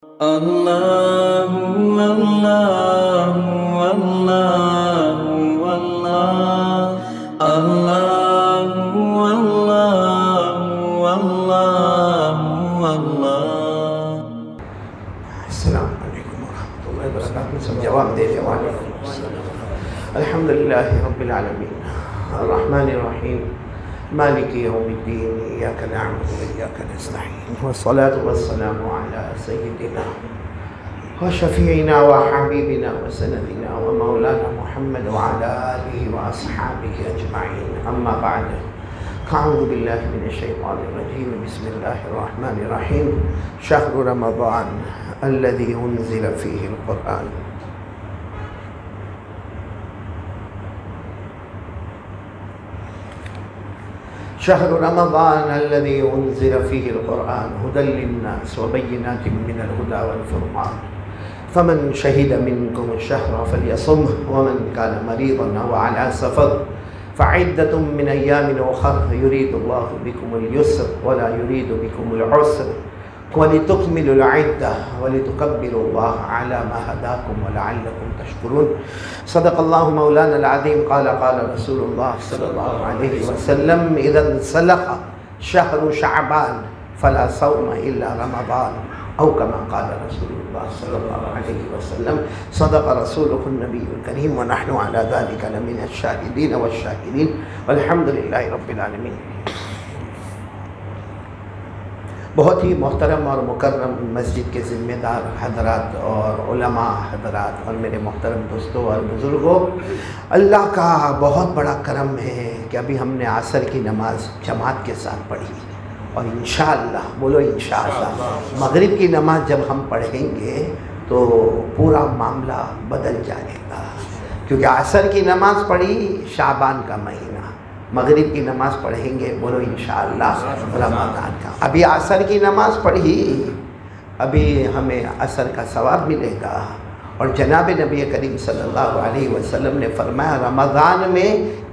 اللہ اللہ اللہ اللہ اللہ اللہ اللہ۔ السلام علیکم ورحمۃ اللہ وبرکاتہ۔ سب جواب دے دے۔ وعلیکم السلام۔ الحمدللہ رب العالمین الرحمن الرحیم مالک یوم الدین، ایاک نعبد و ایاک نستعین، والصلاة والسلام علی سیدنا وشفیعنا وحبیبنا وسندنا ومولانا محمد وعلی آلہ واصحابہ اجمعین، اما بعد۔ اعوذ باللہ من الشیطان الرجیم، بسم اللہ الرحمن الرحیم۔ شہر رمضان الذی انزل فیہ القرآن۔ شهر رمضان الذي أنزل فيه القرآن هدى للناس وبينات من الهدى والفرقان، فمن شهد منكم الشهر فليصمه، ومن كان مريضا أو على سفر فعدة من أيام أخر، يريد الله بكم اليسر ولا يريد بكم العسر، ولتكملوا العدة ولتكبروا الله على ما هداكم ولعلكم تشكرون۔ صدق الله مولانا العظيم۔ قال رسول الله صلى الله عليه وسلم: إذا انسلخ شهر شعبان فلا صوم إلا رمضان، أو كما قال رسول الله صلى الله عليه وسلم۔ صدق رسوله النبي الكريم، ونحن على ذلك لمن الشاهدين والشاكرين، والحمد لله رب العالمين۔ بہت ہی محترم اور مکرم مسجد کے ذمہ دار حضرات اور علماء حضرات اور میرے محترم دوستوں اور بزرگوں، اللہ کا بہت بڑا کرم ہے کہ ابھی ہم نے عصر کی نماز جماعت کے ساتھ پڑھی، اور انشاءاللہ بولو انشاءاللہ مغرب کی نماز جب ہم پڑھیں گے تو پورا معاملہ بدل جائے گا، کیونکہ عصر کی نماز پڑھی شعبان کا مہینہ، مغرب کی نماز پڑھیں گے بولو انشاءاللہ رمضان کا۔ ابھی عصر کی نماز پڑھی، ابھی ہمیں عصر کا ثواب ملے گا، اور جناب نبی کریم صلی اللہ علیہ وسلم نے فرمایا رمضان میں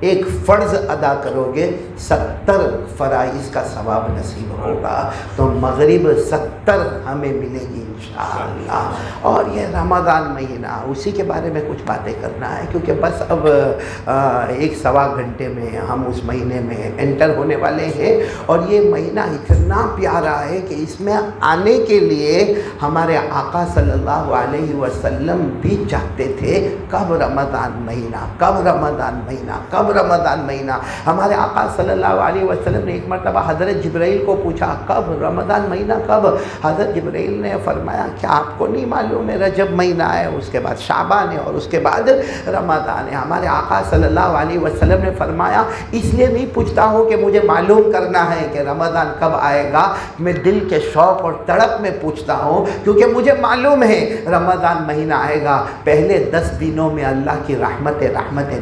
ایک فرض ادا کرو گے 70 فرائض کا ثواب نصیب ہوگا، تو مغرب 70 ہمیں ملے گی انشاءاللہ۔ اور یہ رمضان مہینہ، اسی کے بارے میں کچھ باتیں کرنا ہے، کیونکہ بس اب 1-1.25 گھنٹے میں ہم اس مہینے میں انٹر ہونے والے ہیں، اور یہ مہینہ اتنا پیارا ہے کہ اس میں آنے کے لیے ہمارے آقا صلی اللہ علیہ وسلم بھی چاہتے تھے کب رمضان مہینہ، کب رمضان مہینہ، کب رمضان مہینہ۔ ہمارے آقا صلی اللہ علیہ وسلم نے ایک مرتبہ حضرت جبرائیل کو پوچھا کب رمضان مہینہ کب؟ حضرت جبرائیل نے فرمایا کیا آپ کو نہیں معلوم ہے رجب مہینہ ہے، اس کے بعد شعبان ہے، اور اس کے بعد رمضان ہے۔ ہمارے آقا صلی اللہ علیہ وسلم نے فرمایا اس لیے نہیں پوچھتا ہوں کہ مجھے معلوم کرنا ہے کہ رمضان کب آئے گا، میں دل کے شوق اور تڑپ میں پوچھتا ہوں، کیونکہ مجھے معلوم ہے رمضان مہینہ آئے گا، پہلے 10 دنوں میں اللہ کی رحمتیں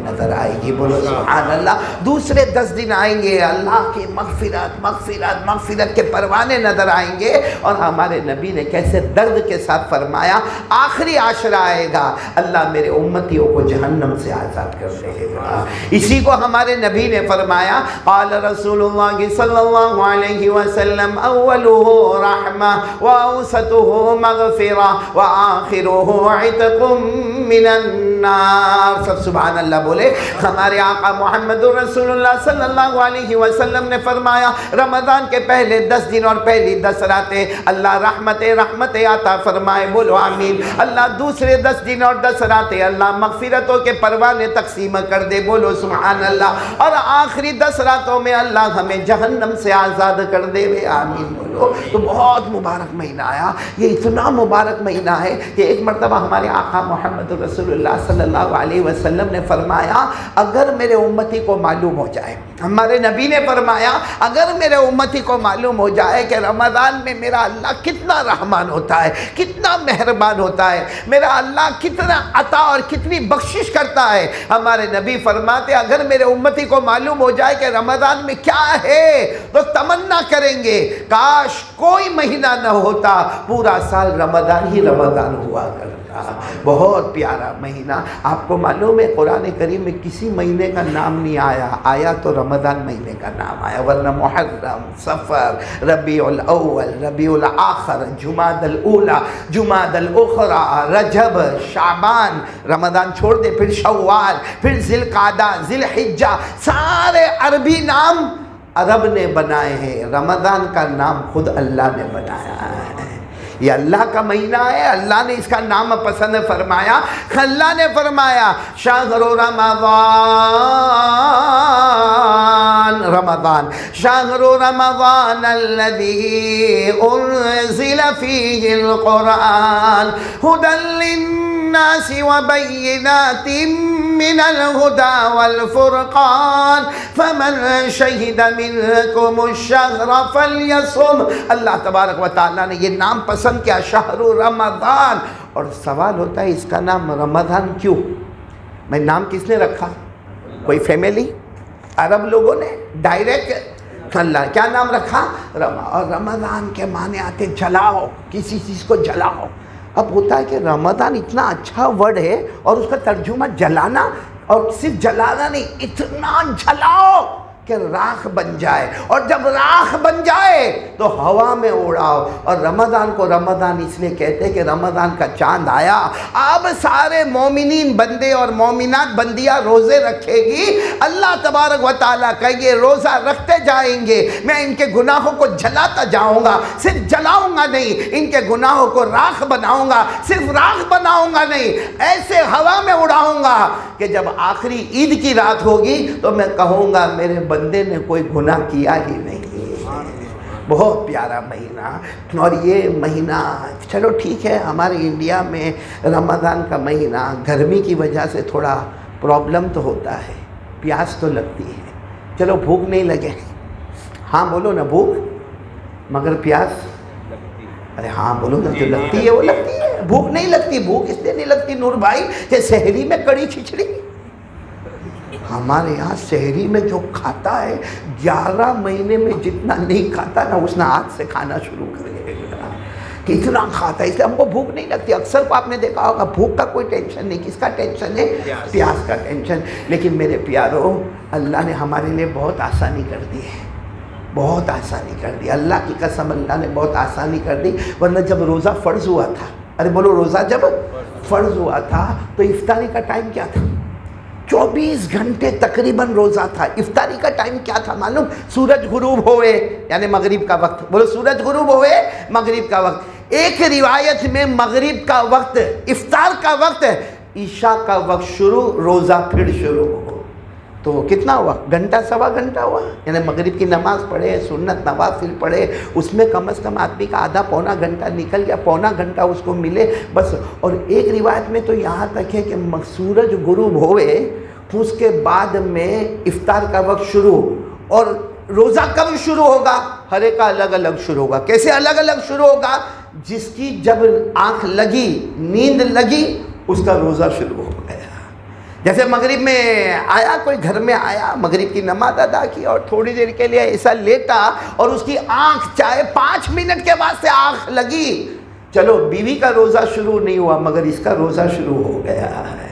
نظر آئے گی، بولو سبحان اللہ۔ دوسرے 10 دن آئیں گے، اللہ کی مغفرت کے پروانے نظر آئیں گے، اور ہمارے نبی نے کیسے درد کے ساتھ فرمایا آخری عشرہ آئے گا اللہ میرے امتیوں کو جہنم سے آزاد کر دے گا۔ اسی کو ہمارے نبی نے فرمایا قال رسول اللہ صلی اللہ علیہ وسلم اولہ رحمہ واوسطہ مغفرہ وآخرہ عتق من النار۔ سب سبحان اللہ بولے۔ ہمارے آقا محمد رسول اللہ صلی اللہ علیہ وسلم نے فرمایا رمضان کے پہلے 10 دن اور پہلی 10 راتیں اللہ رحمت عطا فرمائے، بولو آمین۔ اللہ دوسرے 10 دن اور 10 راتیں اللہ مغفرتوں کے پروانے تقسیم کر دے، بولو سبحان اللہ۔ اور آخری 10 راتوں میں اللہ ہمیں جہنم سے آزاد کر دے، آمین بولو۔ تو بہت مبارک مہینہ آیا، یہ اتنا مبارک مہینہ ہے کہ ایک مرتبہ ہمارے آقا محمد رسول اللہ صلی اللہ علیہ وسلم نے فرمایا اگر میرے امتی کو معلوم ہو جائے، ہمارے نبی نے فرمایا اگر میرے امتی کو معلوم ہو جائے کہ رمضان میں میرا اللہ کتنا رحمان ہوتا ہے، کتنا مہربان ہوتا ہے، میرا اللہ کتنا عطا اور کتنی بخشش کرتا ہے، ہمارے نبی فرماتے اگر میرے امتی کو معلوم ہو جائے کہ رمضان میں کیا ہے تو تمنا کریں گے کاش کوئی مہینہ نہ ہوتا، پورا سال رمضان ہی رمضان ہوا کرتا۔ بہت پیارا مہینہ۔ آپ کو معلوم ہے قرآن کریم میں کسی مہینے کا نام نہیں آیا، آیا تو رمضان مہینے کا نام آیا، ورنہ محرم، صفر، ربیع الاول، ربیع الاخر، جمادی الاولی، جمادی الاخری، رجب، شعبان، رمضان چھوڑ دے، پھر شوال، پھر ذی القعدہ، ذی الحجہ، سارے عربی نام عرب نے بنائے ہیں، رمضان کا نام خود اللہ نے بنایا ہے۔ یہ اللہ کا مہینہ ہے، اللہ نے اس کا نام پسند فرمایا۔ اللہ نے فرمایا شہر رمضان شہر رمضان الذی انزل فیہ القرآن ھدی للناس وبینات من الہدی والفرقان فمن شہد منکم الشہر فلیصم۔ اللہ تبارک و تعالیٰ نے یہ نام پسند کیا، شہر رمضان، اور سوال ہوتا ہے اس کا نام رمضان کیوں؟ میں نام کس نے رکھا؟ کوئی فیملی؟ عرب لوگوں نے ڈائریکٹ اللہ کیا نام رکھا؟ اور رمضان کے معنی آتے جلاؤ، کسی چیز کو جلاؤ۔ اب ہوتا ہے کہ رمضان اتنا اچھا ورڈ ہے اور اس کا ترجمہ جلانا، اور صرف جلانا نہیں، اتنا جلاؤ کہ راکھ بن جائے، اور جب راکھ بن جائے تو ہوا میں اڑاؤ۔ اور رمضان کو رمضان اس لیے کہتے ہیں کہ رمضان کا چاند آیا، اب سارے مومنین بندے اور مومنات بندیاں روزے رکھے گی، اللہ تبارک و تعالیٰ کا یہ روزہ رکھتے جائیں گے، میں ان کے گناہوں کو جلاتا جاؤں گا، صرف جلاؤں گا نہیں، ان کے گناہوں کو راکھ بناؤں گا، صرف راکھ بناؤں گا نہیں، ایسے ہوا میں اڑاؤں گا کہ جب آخری عید کی رات ہوگی تو میں کہوں گا میرے بندے نے کوئی گناہ کیا ہی نہیں۔ بہت پیارا مہینہ، اور یہ مہینہ چلو ٹھیک ہے، ہمارے انڈیا میں رمضان کا مہینہ گرمی کی وجہ سے تھوڑا پرابلم تو ہوتا ہے، پیاس تو لگتی ہے، چلو بھوک نہیں لگے، ہاں بولو نا، بھوک مگر پیاس، ارے ہاں بولو نا، جو لگتی ہے وہ لگتی ہے، بھوک نہیں لگتی۔ بھوک اس لیے نہیں لگتی نور بھائی کہ سحری میں کڑی کھچڑی، ہمارے یہاں سحری میں جو کھاتا ہے 11 مہینے میں جتنا نہیں کھاتا نا، اس نے آج سے کھانا شروع کر دیا، کتنا کھاتا ہے، اس لیے ہم کو بھوک نہیں لگتی۔ اکثر کو آپ نے دیکھا ہوگا بھوک کا کوئی ٹینشن نہیں، کس کا ٹینشن ہے؟ پیاس کا ٹینشن۔ لیکن میرے پیارو، اللہ نے ہمارے لیے بہت آسانی کر دی ہے، بہت آسانی کر دی، اللہ کی قسم اللہ نے بہت آسانی کر دی۔ ورنہ جب روزہ فرض ہوا تھا، ارے بولو، روزہ جب فرض ہوا تھا تو افطاری کا ٹائم کیا تھا؟ 24 گھنٹے تقریباً روزہ تھا۔ افطاری کا ٹائم کیا تھا معلوم؟ سورج غروب ہوئے یعنی مغرب کا وقت، بولو سورج غروب ہوئے مغرب کا وقت۔ ایک روایت میں مغرب کا وقت، افطار کا وقت، عشاء کا وقت شروع، روزہ پھر شروع ہو، تو کتنا ہوا؟ گھنٹہ سوا گھنٹہ ہوا، یعنی مغرب کی نماز پڑھے، سنت نوافل پڑھے، اس میں کم از کم آدمی کا آدھا پونا گھنٹہ نکل گیا، پونا گھنٹہ اس کو ملے بس۔ اور ایک روایت میں تو یہاں تک ہے کہ سورج غروب ہوئے اس کے بعد میں افطار کا وقت شروع، اور روزہ کب شروع ہوگا؟ ہر ایک کا الگ الگ شروع ہوگا۔ کیسے الگ الگ شروع ہوگا؟ جس کی جب آنکھ لگی، نیند لگی، اس کا روزہ شروع ہو گیا۔ جیسے مغرب میں آیا، کوئی گھر میں آیا، مغرب کی نماز ادا کی اور تھوڑی دیر کے لیے ایسا لیٹا اور اس کی آنکھ چاہے 5 منٹ کے بعد سے آنکھ لگی، چلو بیوی کا روزہ شروع نہیں ہوا مگر اس کا روزہ شروع ہو گیا ہے۔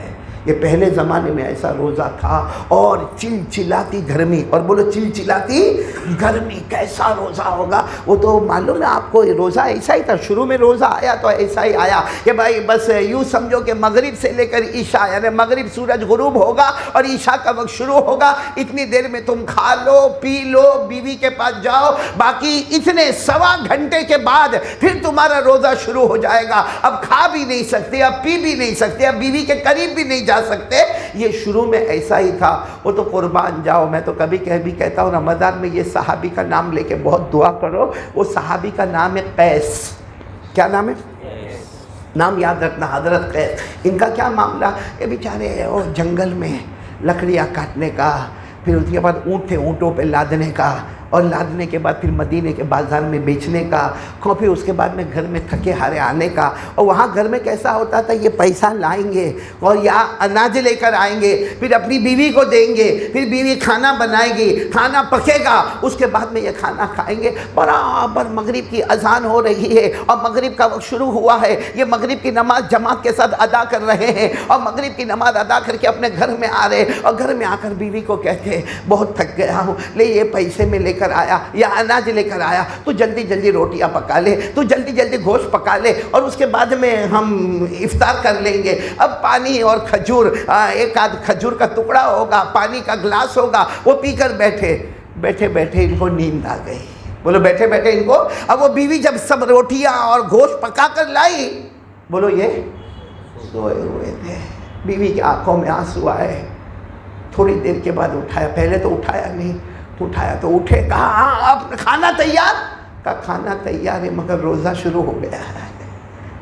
یہ پہلے زمانے میں ایسا روزہ تھا، اور چلچلاتی گرمی، اور بولو چلچلاتی گرمی، کیسا روزہ ہوگا وہ تو معلوم ہے آپ کو۔ روزہ ایسا ہی تھا، شروع میں روزہ آیا تو ایسا ہی آیا کہ بھائی بس یوں سمجھو کہ مغرب سے لے کر عشاء، یعنی مغرب سورج غروب ہوگا اور عشاء کا وقت شروع ہوگا، اتنی دیر میں تم کھا لو پی لو، بیوی کے پاس جاؤ، باقی اتنے سوا گھنٹے کے بعد پھر تمہارا روزہ شروع ہو جائے گا۔ اب کھا بھی نہیں سکتے، اب پی بھی نہیں سکتے، اب بیوی کے قریب بھی نہیں جا سکتے۔ یہ شروع میں ایسا ہی تھا۔ وہ تو قربان جاؤ، میں تو کبھی کہتا ہوں رمضان میں یہ صحابی کا نام لے کے بہت دعا کرو۔ وہ صحابی کا نام ہے قیس۔ کیا نام ہے؟ نام یاد رکھنا، حضرت قیس۔ ان کا کیا معاملہ؟ یہ بیچارے جنگل میں لکڑیاں کاٹنے کا، پھر اس کے بعد اونٹ تھے، اونٹوں پہ لادنے کا، اور لادنے کے بعد پھر مدینے کے بازار میں بیچنے کا، اور پھر اس کے بعد میں گھر میں تھکے ہارے آنے کا۔ اور وہاں گھر میں کیسا ہوتا تھا، یہ پیسہ لائیں گے اور یا اناج لے کر آئیں گے، پھر اپنی بیوی کو دیں گے، پھر بیوی کھانا بنائے گی، کھانا پکے گا، اس کے بعد میں یہ کھانا کھائیں گے۔ برابر مغرب کی اذان ہو رہی ہے اور مغرب کا وقت شروع ہوا ہے، یہ مغرب کی نماز جماعت کے ساتھ ادا کر رہے ہیں اور مغرب کی نماز ادا کر کے اپنے گھر میں آ رہے، اور گھر میں آ کر بیوی کو کہتے ہیں بہت تھک گیا ہوں، لے یہ پیسے میں لے کر آیا یا اناج لے کر آیا، تو جلدی جلدی روٹیاں پکا لے، تو جلدی جلدی گوشت پکا لے، اور اس کے بعد میں ہم افطار کر لیں گے۔ اب پانی اور کھجور، ایک آدھ کھجور کا ٹکڑا ہوگا، پانی کا گلاس ہوگا، وہ پی کر بیٹھے بیٹھے ان کو نیند آ گئی۔ بولو بیٹھے بیٹھے ان کو، اب وہ بیوی جب سب روٹیاں اور گوشت پکا کر لائی، بولو یہ سوئے ہوئے تھے۔ بیوی کی آنکھوں میں آنسو آئے، تھوڑی دیر کے بعد اٹھایا، پہلے تو اٹھایا نہیں، اٹھایا تو اٹھے، کہا ہاں اب کھانا تیار؟ کہا کھانا تیار ہے مگر روزہ شروع ہو گیا ہے،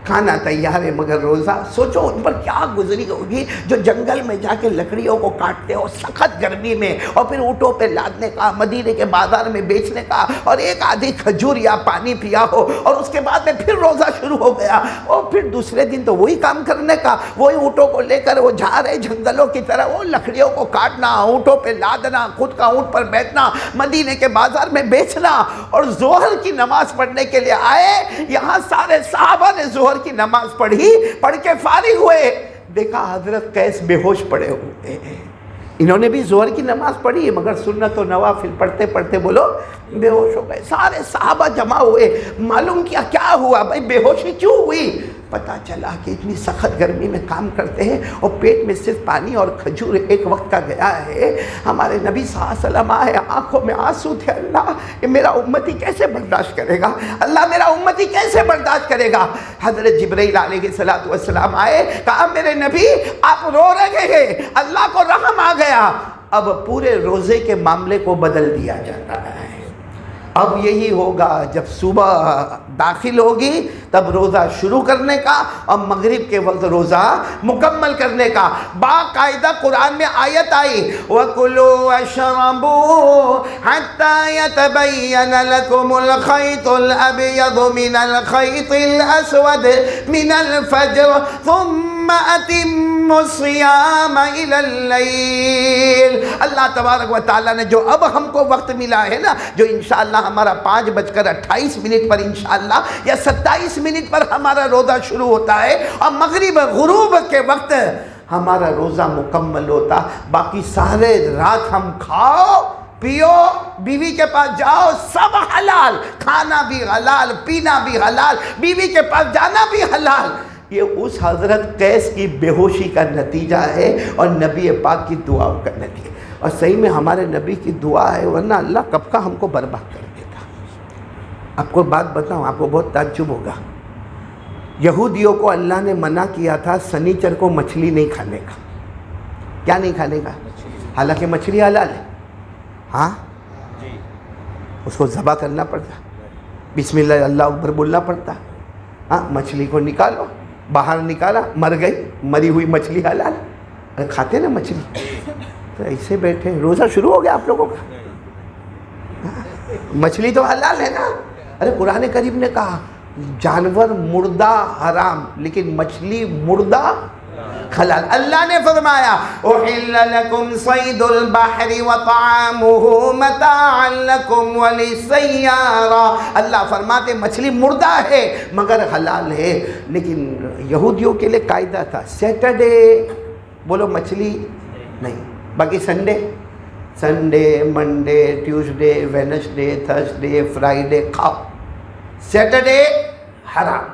کھانا تیار ہے مگر روزہ۔ سوچو ان پر کیا گزری ہوگی جو جنگل میں جا کے لکڑیوں کو کاٹتے ہو سخت گرمی میں، اور پھر اونٹوں پہ لادنے کا، مدینے کے بازار میں بیچنے کا، اور ایک آدھی کھجور یا پانی پیا ہو، اور اس کے بعد میں پھر روزہ شروع ہو گیا، اور پھر دوسرے دن تو وہی کام کرنے کا، وہی اونٹوں کو لے کر وہ جا رہے جنگلوں کی طرح، وہ لکڑیوں کو کاٹنا، اونٹوں پہ لادنا، خود کا اونٹ پر بیٹھنا، مدینے کے بازار میں بیچنا، اور ظہر کی نماز پڑھنے کے لیے آئے۔ یہاں سارے صحابہ نے ظہر کی نماز پڑھی، پڑھ کے فارغ ہوئے، دیکھا حضرت قیس بے ہوش پڑے ہوئے ہیں۔ انہوں نے بھی ظہر کی نماز پڑھی مگر سنت و نوافل پڑھتے پڑھتے بولو بے ہوش ہو گئے۔ سارے صحابہ جمع ہوئے، معلوم کیا کیا ہوا بھائی، بے ہوشی کیوں ہوئی؟ پتہ چلا کہ اتنی سخت گرمی میں کام کرتے ہیں اور پیٹ میں صرف پانی اور کھجور ایک وقت کا گیا ہے۔ ہمارے نبی صلی اللہ علیہ وسلم آئے، آنکھوں میں آنسو تھے، اللہ یہ میرا امتی کیسے برداشت کرے گا، اللہ میرا امتی کیسے برداشت کرے گا۔ حضرت جبرائیل علیہ السلام آئے، کہا میرے نبی آپ رو رہے ہیں، اللہ کو رحم آ گیا، اب پورے روزے کے معاملے کو بدل دیا جاتا ہے۔ اب یہی ہوگا جب صبح داخل ہوگی تب روزہ شروع کرنے کا اور مغرب کے وقت روزہ مکمل کرنے کا۔ باقاعدہ قرآن میں آیت آئی وَكُلُوا وَاشْرَبُوا حَتَّى يَتَبَيَّنَ لَكُمُ الْخَيْطُ الْأَبْيَضُ مِنَ الْخَيْطِ الْأَسْوَدِ مِنَ الْفَجْرِ ثُمَّ أَتِمُّوا الصِّيَامَ إِلَى اللَّيْلِ۔ اللہ تبارک و تعالیٰ نے جو اب ہم کو وقت ملا ہے نا، جو انشاءاللہ ہمارا 5:28 پر انشاءاللہ یا 27 پر ہمارا روزہ شروع ہوتا ہے، اور مغرب غروب کے وقت ہمارا روزہ مکمل ہوتا۔ باقی سارے رات ہم کھاؤ پیو، بیوی کے پاس جاؤ، سب حلال، کھانا بھی حلال، پینا بھی حلال، بیوی کے پاس جانا بھی حلال۔ یہ اس حضرت قیس کی بے ہوشی کا نتیجہ ہے اور نبی پاک کی دعاؤں کا نتیجہ، اور صحیح میں ہمارے نبی کی دعا ہے، ورنہ اللہ کب کا ہم کو برباد کر دیتا۔ آپ کو بات بتاؤں، آپ کو بہت تعجب ہوگا، یہودیوں کو اللہ نے منع کیا تھا سنیچر کو مچھلی نہیں کھانے کا۔ کیا نہیں کھانے کا؟ حالانکہ مچھلی حلال ہے، ہاں اس کو ذبح کرنا پڑتا، بسم اللہ اللہ اکبر بولنا پڑتا، ہاں مچھلی کو نکالو، باہر نکالا مر گئی، مری ہوئی مچھلی حلال، ارے کھاتے نا مچھلی، تو ایسے بیٹھے روزہ شروع ہو گیا آپ لوگوں کا۔ مچھلی تو حلال ہے نا، ارے قرآن کریم نے کہا جانور مردہ حرام لیکن مچھلی مردہ حلال۔ اللہ نے فرمایا احل لکم صید البحر وطعامہ متاعا لکم وللسیارہ، اللہ فرماتے مچھلی مردہ ہے مگر حلال ہے۔ لیکن یہودیوں کے لیے قاعدہ تھا سیٹرڈے بولو مچھلی نہیں، باقی Sunday Monday Tuesday Wednesday Thursday Friday کھاؤ، سیٹرڈے حرام۔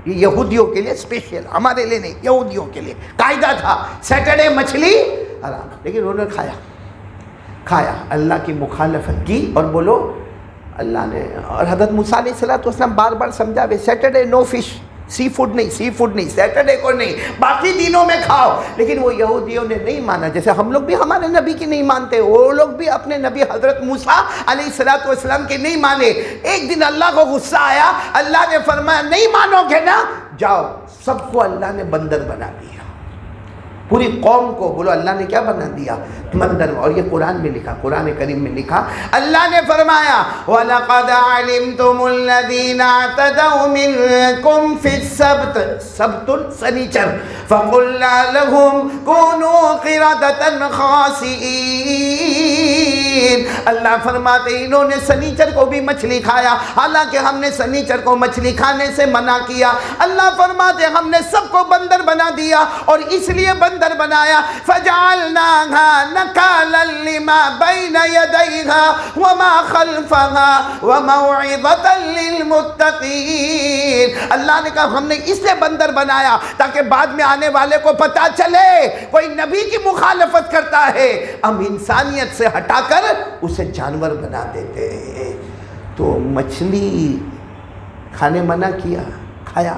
یہ یہودیوں کے لیے اسپیشل، ہمارے لیے نہیں، یہودیوں کے لیے قاعدہ تھا سیٹرڈے مچھلی حرام، لیکن انہوں نے کھایا، اللہ کی مخالفت کی، اور بولو اللہ نے، اور حضرت موسیٰ علیہ السلام بار بار سمجھاوے سیٹرڈے نو فش، سی فوڈ نہیں، سیٹرڈے کو نہیں، باقی دنوں میں کھاؤ، لیکن وہ یہودیوں نے نہیں مانا، جیسے ہم لوگ بھی ہمارے نبی کی نہیں مانتے، وہ لوگ بھی اپنے نبی حضرت موسیٰ علیہ السلام کے نہیں مانے۔ ایک دن اللہ کو غصہ آیا، اللہ نے فرمایا نہیں مانو گے نا، جاؤ، سب کو اللہ نے بندر بنا دیا، پوری قوم کو بولو اللہ نے کیا بنا دیا؟ بندر. اور یہ قرآن میں لکھا, قرآن کریم میں لکھا, اللہ نے فرمایا وَلَقَدْ عَلِمْتُمُ الَّذِينَ اعْتَدَوْا مِنْكُمْ فِي السَّبْتِ, سبت سنیچر, فَقُلْنَا لَهُمْ كُونُوا قِرَدَةً خَاسِئِينَ. اللہ فرماتے انہوں نے سنیچر کو بھی مچھلی کھایا, حالانکہ ہم نے سنیچر کو مچھلی کھانے سے منع کیا. اللہ فرماتے ہم نے سب کو بندر بنا دیا, اور اس لیے بندر بنایا فَجَعَلْنَاهَا نَكَالًا لِمَا بَيْنَ يَدَيْهَا وَمَا خَلْفَهَا وَمَوْعِظَةً لِلْمُتَّقِينَ. اللہ نے کہا ہم نے اس لیے بندر بنایا تاکہ بعد میں آنے والے کو پتہ چلے کوئی نبی کی مخالفت کرتا ہے, ہم انسانیت سے ہٹا کر اسے جانور بنا دیتے ہیں. تو مچھلی کھانے منع کیا, کھایا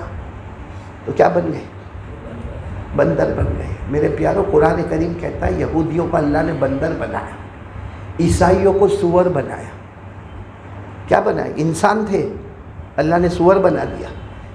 تو کیا بن گئے؟ بندر بن گئے. میرے پیاروں, قرآن کریم کہتا ہے یہودیوں کو اللہ نے بندر بنایا, عیسائیوں کو سور بنایا. کیا بنایا؟ انسان تھے, اللہ نے سور بنا دیا.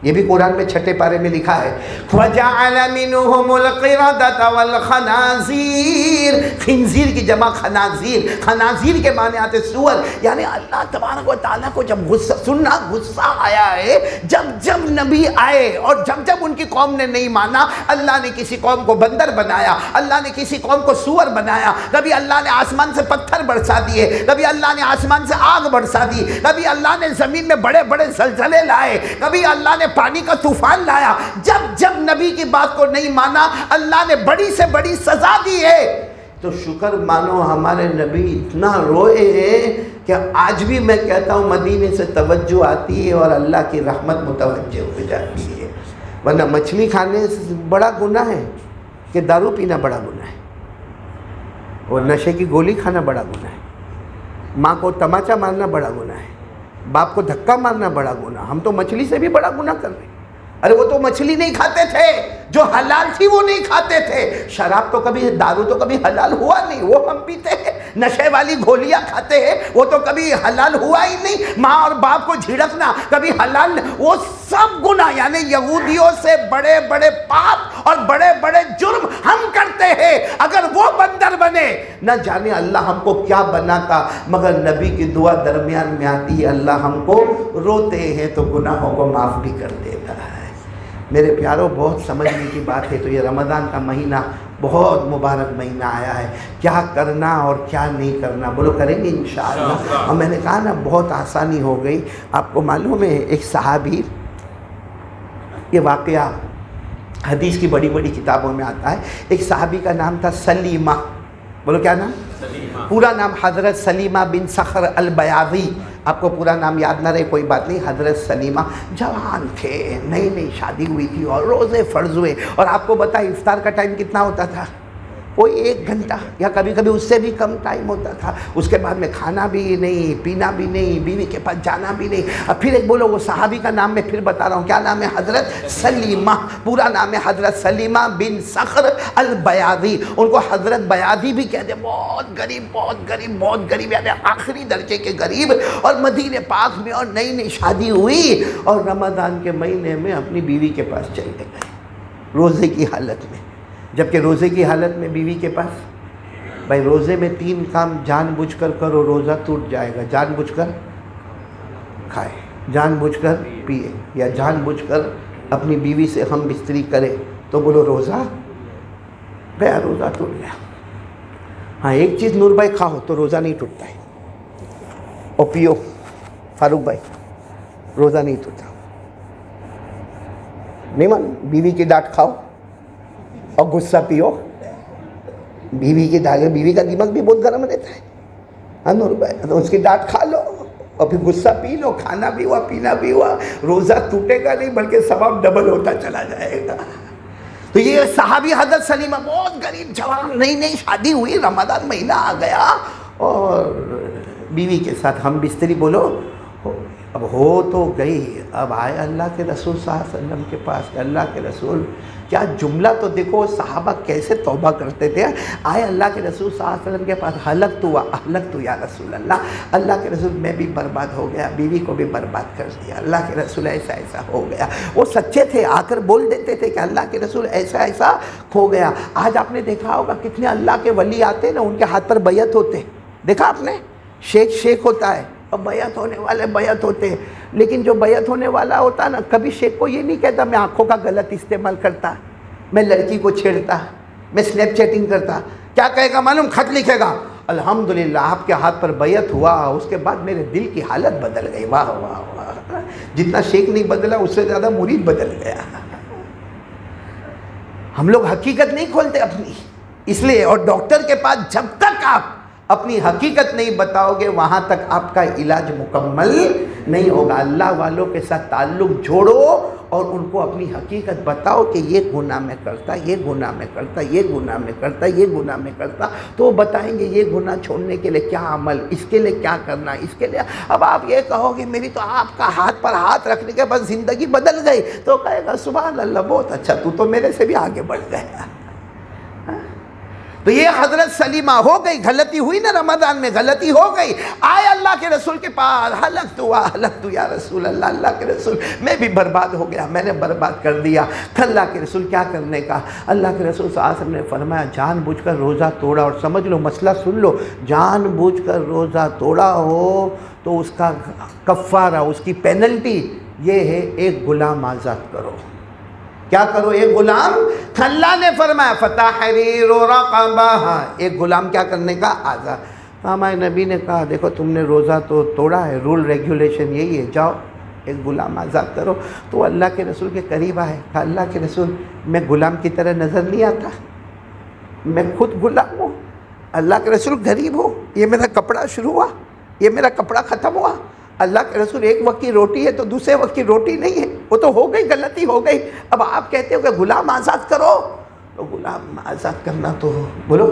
یہ بھی قرآن میں 6 پارے میں لکھا ہے وَجَعَلَ مِنْهُمُ الْقِرَدَةَ وَالْخَنَازِيرَ. خنزیر کی جمع خنازیر, خنازیر کے معنی آتے سور. یعنی اللہ تبارک و تعالیٰ کو جب غصہ آیا ہے, جب نبی آئے اور جب ان کی قوم نے نہیں مانا, اللہ نے کسی قوم کو بندر بنایا, اللہ نے کسی قوم کو سور بنایا. کبھی اللہ نے آسمان سے پتھر برسا دیے, کبھی اللہ نے آسمان سے آگ برسا دی, کبھی اللہ نے زمین میں بڑے بڑے زلزلے لائے, کبھی اللہ نے پانی کا طوفان لایا. جب نبی کی بات کو نہیں مانا, اللہ نے بڑی سے بڑی سزا دی ہے. تو شکر مانو ہمارے نبی اتنا روئے ہیں کہ آج بھی میں کہتا ہوں مدینے سے توجہ آتی ہے اور اللہ کی رحمت متوجہ ہو جاتی ہے. ورنہ مچھلی کھانے سے بڑا گناہ ہے کہ دارو پینا بڑا گناہ ہے, اور نشے کی گولی کھانا بڑا گناہ ہے, ماں کو تماچا مارنا بڑا گناہ ہے, باپ کو دھکا مارنا بڑا گناہ. ہم تو مچھلی سے بھی بڑا گناہ کر رہے ہیں. ارے وہ تو مچھلی نہیں کھاتے تھے, جو حلال تھی وہ نہیں کھاتے تھے. شراب تو کبھی, دارو تو کبھی حلال ہوا نہیں, وہ ہم پیتے ہیں. نشے والی گولیاں کھاتے ہیں, وہ تو کبھی حلال ہوا ہی نہیں. ماں اور باپ کو جھڑکنا کبھی حلال, وہ سب گناہ. یعنی یہودیوں سے بڑے بڑے پاپ اور بڑے بڑے جرم ہم کرتے ہیں. اگر وہ بندر بنے, نہ جانے اللہ ہم کو کیا بناتا. مگر نبی کی دعا درمیان میں آتی ہے, اللہ ہم کو روتے ہیں تو گناہوں کو معاف بھی کر دیتا ہے. میرے پیاروں, بہت سمجھنے کی بات ہے. تو یہ رمضان کا مہینہ بہت مبارک مہینہ آیا ہے. کیا کرنا اور کیا نہیں کرنا, بولو کریں گے انشاءاللہ. اور میں نے کہا نا بہت آسانی ہو گئی. آپ کو معلوم ہے ایک صحابی, یہ واقعہ حدیث کی بڑی بڑی کتابوں میں آتا ہے. ایک صحابی کا نام تھا سلیمہ. بولو کیا نام؟ پورا نام حضرت سلیمہ بن صخر البیاضی. آپ کو پورا نام یاد نہ رہے کوئی بات نہیں. حضرت سلیمہ جوان تھے, نئی شادی ہوئی تھی, اور روزے فرض ہوئے. اور آپ کو بتائیں افطار کا ٹائم کتنا ہوتا تھا؟ کوئی 1 گھنٹہ یا کبھی کبھی اس سے بھی کم ٹائم ہوتا تھا. اس کے بعد میں کھانا بھی نہیں, پینا بھی نہیں, بیوی کے پاس جانا بھی نہیں. اب پھر ایک بولو, وہ صحابی کا نام میں پھر بتا رہا ہوں, کیا نام ہے؟ حضرت سلیمہ. پورا نام ہے حضرت سلیمہ بن صخر البیاضی. ان کو حضرت بیاضی بھی کہتے ہیں. بہت غریب, بہت غریب, بہت غریب, یعنی آخری درجے کے غریب. اور مدینہ پاک میں اور نئی شادی ہوئی, اور رمضان کے مہینے میں اپنی بیوی کے پاس چلے گئے روزے کی حالت میں. جبکہ روزے کی حالت میں بیوی کے پاس, بھائی روزے میں 3 کام جان بوجھ کر کرو, روزہ ٹوٹ جائے گا. جان بوجھ کر کھائے, جان بوجھ کر پیے, یا جان بوجھ کر اپنی بیوی سے ہم بستری کرے, تو بولو روزہ گیا, روزہ ٹوٹ گیا. ہاں ایک چیز نور بھائی کھاؤ تو روزہ نہیں ٹوٹتا ہے, اور پیو فاروق بھائی, روزہ نہیں ٹوٹتا. نہیں مان, بیوی کی ڈانٹ کھاؤ اور غصہ پیو. بیوی کی ڈانٹ, بیوی کا دماغ بھی بہت گرم رہتا ہے. ہاں نور بھائی, تو اس کی ڈانٹ کھا لو اور پھر غصہ پی لو. کھانا بھی ہوا, پینا بھی ہوا, روزہ ٹوٹے گا نہیں بلکہ ثواب ڈبل ہوتا چلا جائے گا. تو یہ صحابی حضرت سلیمہ بہت غریب جوان, نئی شادی ہوئی, رمضان مہینہ آ گیا, اور بیوی کے ساتھ ہم بستری بولو. اب ہو تو گئی، اب آئے اللہ کے رسول صلی اللہ علیہ وسلم کے پاس کہ اللہ کے رسول، کیا جملہ تو دیکھو صحابہ کیسے توبہ کرتے تھے. آئے اللہ کے رسول صلی اللہ علیہ وسلم کے پاس، ہلکت یا رسول اللہ، اللہ کے رسول میں بھی برباد ہو گیا، بیوی کو بھی برباد کر دیا، اللہ کے رسول ایسا ایسا ہو گیا. وہ سچے تھے، آ کر بول دیتے تھے کہ اللہ کے رسول ایسا ایسا ہو گیا. آج آپ نے دیکھا ہوگا کتنے اللہ کے ولی آتے ہیں نا، ان کے ہاتھ پر بیعت ہوتے، دیکھا آپ نے، شیخ ہوتا ہے اور بیعت ہونے والے بیعت ہوتے ہیں. لیکن جو بیعت ہونے والا ہوتا ہے نا، کبھی شیخ کو یہ نہیں کہتا میں آنکھوں کا غلط استعمال کرتا، میں لڑکی کو چھیڑتا، میں سنیپ چیٹنگ کرتا. کیا کہے گا معلوم؟ خط لکھے گا، الحمدللہ آپ کے ہاتھ پر بیعت ہوا، اس کے بعد میرے دل کی حالت بدل گئی. واہ واہ واہ، جتنا شیخ نہیں بدلا اس سے زیادہ مرید بدل گیا. ہم لوگ حقیقت نہیں کھولتے اپنی، اس لیے. اور ڈاکٹر کے پاس جب تک آپ اپنی حقیقت نہیں بتاؤ گے وہاں تک آپ کا علاج مکمل نہیں ہوگا. اللہ والوں کے ساتھ تعلق جوڑو اور ان کو اپنی حقیقت بتاؤ کہ یہ گناہ میں کرتا، یہ گناہ میں کرتا، یہ گناہ میں کرتا، یہ گناہ میں کرتا، تو وہ بتائیں گے یہ گناہ چھوڑنے کے لیے کیا عمل، اس کے لیے کیا کرنا، اس کے لیے. اب آپ یہ کہو گے میری تو آپ کا ہاتھ پر ہاتھ رکھنے کے بعد زندگی بدل گئی، تو کہے گا سبحان اللہ، بہت اچھا، تو میرے سے بھی آگے بڑھ گیا. تو یہ حضرت سلیمہ ہو گئی، غلطی ہوئی نا، رمضان میں غلطی ہو گئی. آئے اللہ کے رسول کے پاس، ہلکت یا رسول اللہ، اللہ کے رسول میں بھی برباد ہو گیا، میں نے برباد کر دیا. اللہ کے رسول کیا کرنے کا؟ اللہ کے رسول صلی اللہ علیہ وسلم نے فرمایا جان بوجھ کر روزہ توڑا. اور سمجھ لو مسئلہ، سن لو، جان بوجھ کر روزہ توڑا ہو تو اس کا کفارہ، اس کی پینلٹی یہ ہے ایک غلام آزاد کرو. کیا کرو؟ ایک غلام. اللہ نے فرمایا فتحریر رقبہ، ایک غلام کیا کرنے کا؟ آزاد. ہمارے نبی نے کہا دیکھو تم نے روزہ تو توڑا ہے، رول ریگولیشن یہی ہے، جاؤ ایک غلام آزاد کرو. تو اللہ کے رسول کے قریب آئے، کہا اللہ کے رسول میں غلام کی طرح نظر نہیں آتا، میں خود غلام ہوں. اللہ کے رسول غریب ہو، یہ میرا کپڑا شروع ہوا، یہ میرا کپڑا ختم ہوا. اللہ کے رسول ایک وقت کی روٹی ہے تو دوسرے وقت کی روٹی نہیں ہے، وہ تو ہو گئی، غلطی ہو گئی. اب آپ کہتے ہو کہ غلام آزاد کرو، تو غلام آزاد کرنا تو بولو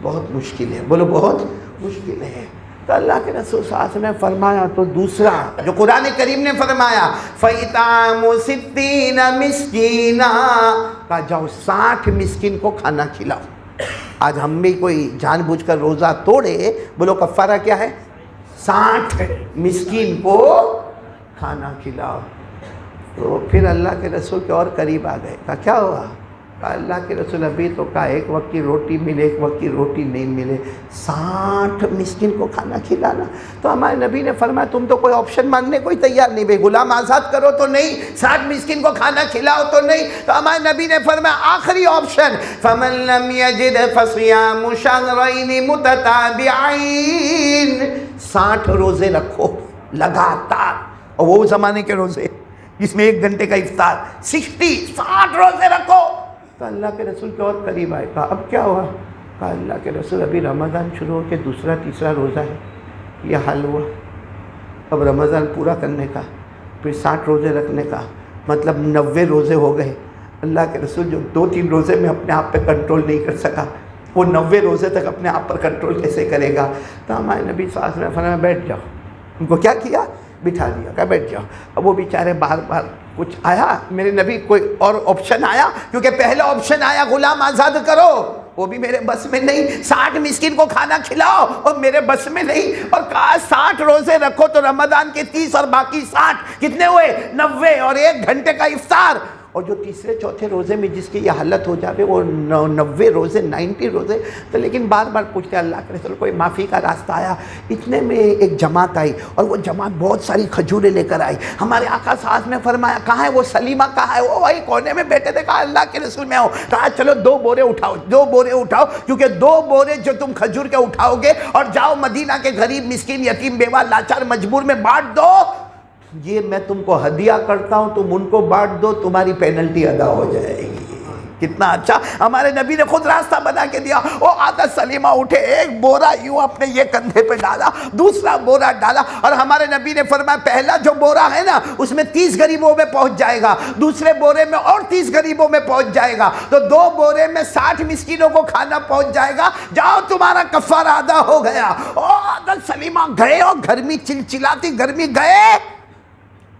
بہت مشکل ہے، بولو بہت مشکل ہے. تو اللہ کے رسول صلی اللہ علیہ وسلم نے فرمایا، تو دوسرا جو قرآن کریم نے فرمایا فَإِطْعَامُ 60 مِسْكِينًا، کہا جاؤ 60 مسکین کو کھانا کھلاؤ. آج ہم بھی کوئی جان بوجھ کر روزہ توڑے، بولو کفارہ کیا ہے؟ 60 مسکین کو کھانا کھلاؤ. تو پھر اللہ کے رسول کے اور قریب آ گئے. کہا کیا ہوا؟ کہا اللہ کے رسول ابھی تو کہا ایک وقت کی روٹی ملے، ایک وقت کی روٹی نہیں ملے، 60 مسکین کو کھانا کھلانا. تو ہمارے نبی نے فرمایا تم تو کوئی آپشن ماننے کوئی تیار نہیں، بھائی غلام آزاد کرو تو نہیں، 60 مسکین کو کھانا کھلاؤ تو نہیں. تو ہمارے نبی نے فرمایا آخری آپشن فَمَن لَّمْ يَجِدْ فَصِيَامُ شَهْرَيْنِ مُتَتَابِعَيْنِ، 60 روزے رکھو لگاتار. اور وہ زمانے کے روزے جس میں 1 گھنٹے کا افطار، 60 روزے رکھو. تو اللہ کے رسول کے اور قریب آئے. کہا اب کیا ہوا؟ کہا اللہ کے رسول ابھی رمضان شروع ہو کے دوسرا تیسرا روزہ ہے، یہ حال ہوا. اب رمضان پورا کرنے کا، پھر 60 روزے رکھنے کا، مطلب 90 روزے ہو گئے. اللہ کے رسول جو 2-3 روزے میں اپنے آپ پہ کنٹرول نہیں کر سکا، وہ 90 روزے تک اپنے آپ پر کنٹرول کیسے کرے گا؟ تو ہمارے نبی صلی اللہ علیہ وسلم نے فرمایا بیٹھ جاؤ. ان کو کیا کیا؟ بٹھا دیا، کہا بیٹھ جاؤ. اب وہ بیچارے بار بار کچھ آیا، میرے نبی کوئی اور آپشن آیا؟ کیونکہ پہلا آپشن آیا غلام آزاد کرو، وہ بھی میرے بس میں نہیں، 60 مسکین کو کھانا کھلاؤ اور میرے بس میں نہیں. اور کہا 60 روزے رکھو تو رمضان کے 30 اور باقی 60 کتنے ہوئے؟ 90، اور 1 گھنٹے کا افطار. اور جو تیسرے چوتھے روزے میں جس کی یہ حالت ہو جاوے وہ 90 روزے 90 روزے. تو لیکن بار بار پوچھتے اللہ کے رسول کوئی معافی کا راستہ آیا؟ اتنے میں ایک جماعت آئی اور وہ جماعت بہت ساری کھجوریں لے کر آئی. ہمارے آقا صاحب نے فرمایا کہاں ہے وہ سلیمہ، کہاں ہے وہ؟ وہی کونے میں بیٹھے تھے. کہا اللہ کے رسول میں ہوں. کہا چلو 2 بورے اٹھاؤ، 2 بورے اٹھاؤ، کیونکہ 2 بورے جو تم کھجور کے اٹھاؤ گے اور جاؤ مدینہ کے غریب مسکین یتیم بیوہ لاچار مجبور میں بانٹ دو، یہ میں تم کو ہدیہ کرتا ہوں، تم ان کو بانٹ دو، تمہاری پینلٹی ادا ہو جائے گی. کتنا اچھا ہمارے نبی نے خود راستہ بنا کے دیا. وہ عادت سلیمہ اٹھے, ایک بورا یوں اپنے یہ کندھے پہ ڈالا, دوسرا بورا ڈالا, اور ہمارے نبی نے فرمایا پہلا جو بورا ہے نا اس میں 30 غریبوں میں پہنچ جائے گا, دوسرے بورے میں اور 30 غریبوں میں پہنچ جائے گا, تو 2 بورے میں 60 مسکینوں کو کھانا پہنچ جائے گا. جاؤ تمہارا کفارہ ادا ہو گیا. عادت سلیمہ گئے, اور گرمی چلچلاتی گرمی گئے.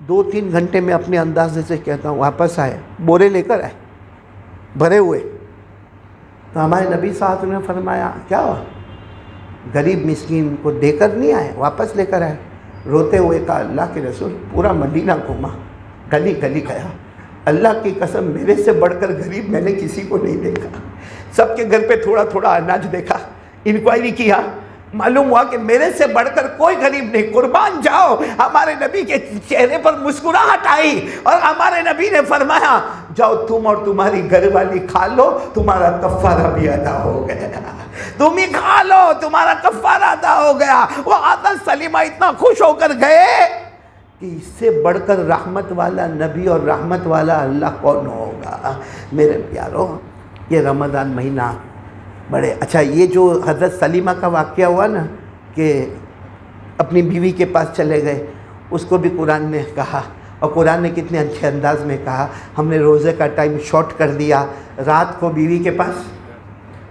2-3 گھنٹے میں اپنے اندازے سے کہتا ہوں واپس آئے, بورے لے کر آئے بھرے ہوئے. تو ہمارے نبی صاحب نے فرمایا کیا ہوا؟ غریب مسکین کو دے کر نہیں آئے, واپس لے کر آئے. روتے ہوئے کہا اللہ کے رسول پورا مدینہ گھوما, گلی گلی گیا, اللہ کی قسم میرے سے بڑھ کر غریب میں نے کسی کو نہیں دیکھا. سب کے گھر پہ تھوڑا تھوڑا اناج دیکھا, انکوائری کیا, معلوم ہوا کہ میرے سے بڑھ کر کوئی غریب نہیں. قربان جاؤ, ہمارے نبی کے چہرے پر مسکراہٹ آئی, اور ہمارے نبی نے فرمایا جاؤ تم اور تمہاری گھر والی کھا لو, تمہارا کفارہ بھی ادا ہو گیا. تم ہی کھا لو, تمہارا کفارہ ادا ہو گیا. وہ عادت سلیمہ اتنا خوش ہو کر گئے کہ اس سے بڑھ کر رحمت والا نبی اور رحمت والا اللہ کون ہوگا. میرے پیارو, یہ رمضان مہینہ بڑے اچھا. یہ جو حضرت سلیمہ کا واقعہ ہوا نا کہ اپنی بیوی کے پاس چلے گئے, اس کو بھی قرآن نے کہا, اور قرآن نے کتنے اچھے انداز میں کہا, ہم نے روزے کا ٹائم شارٹ کر دیا, رات کو بیوی کے پاس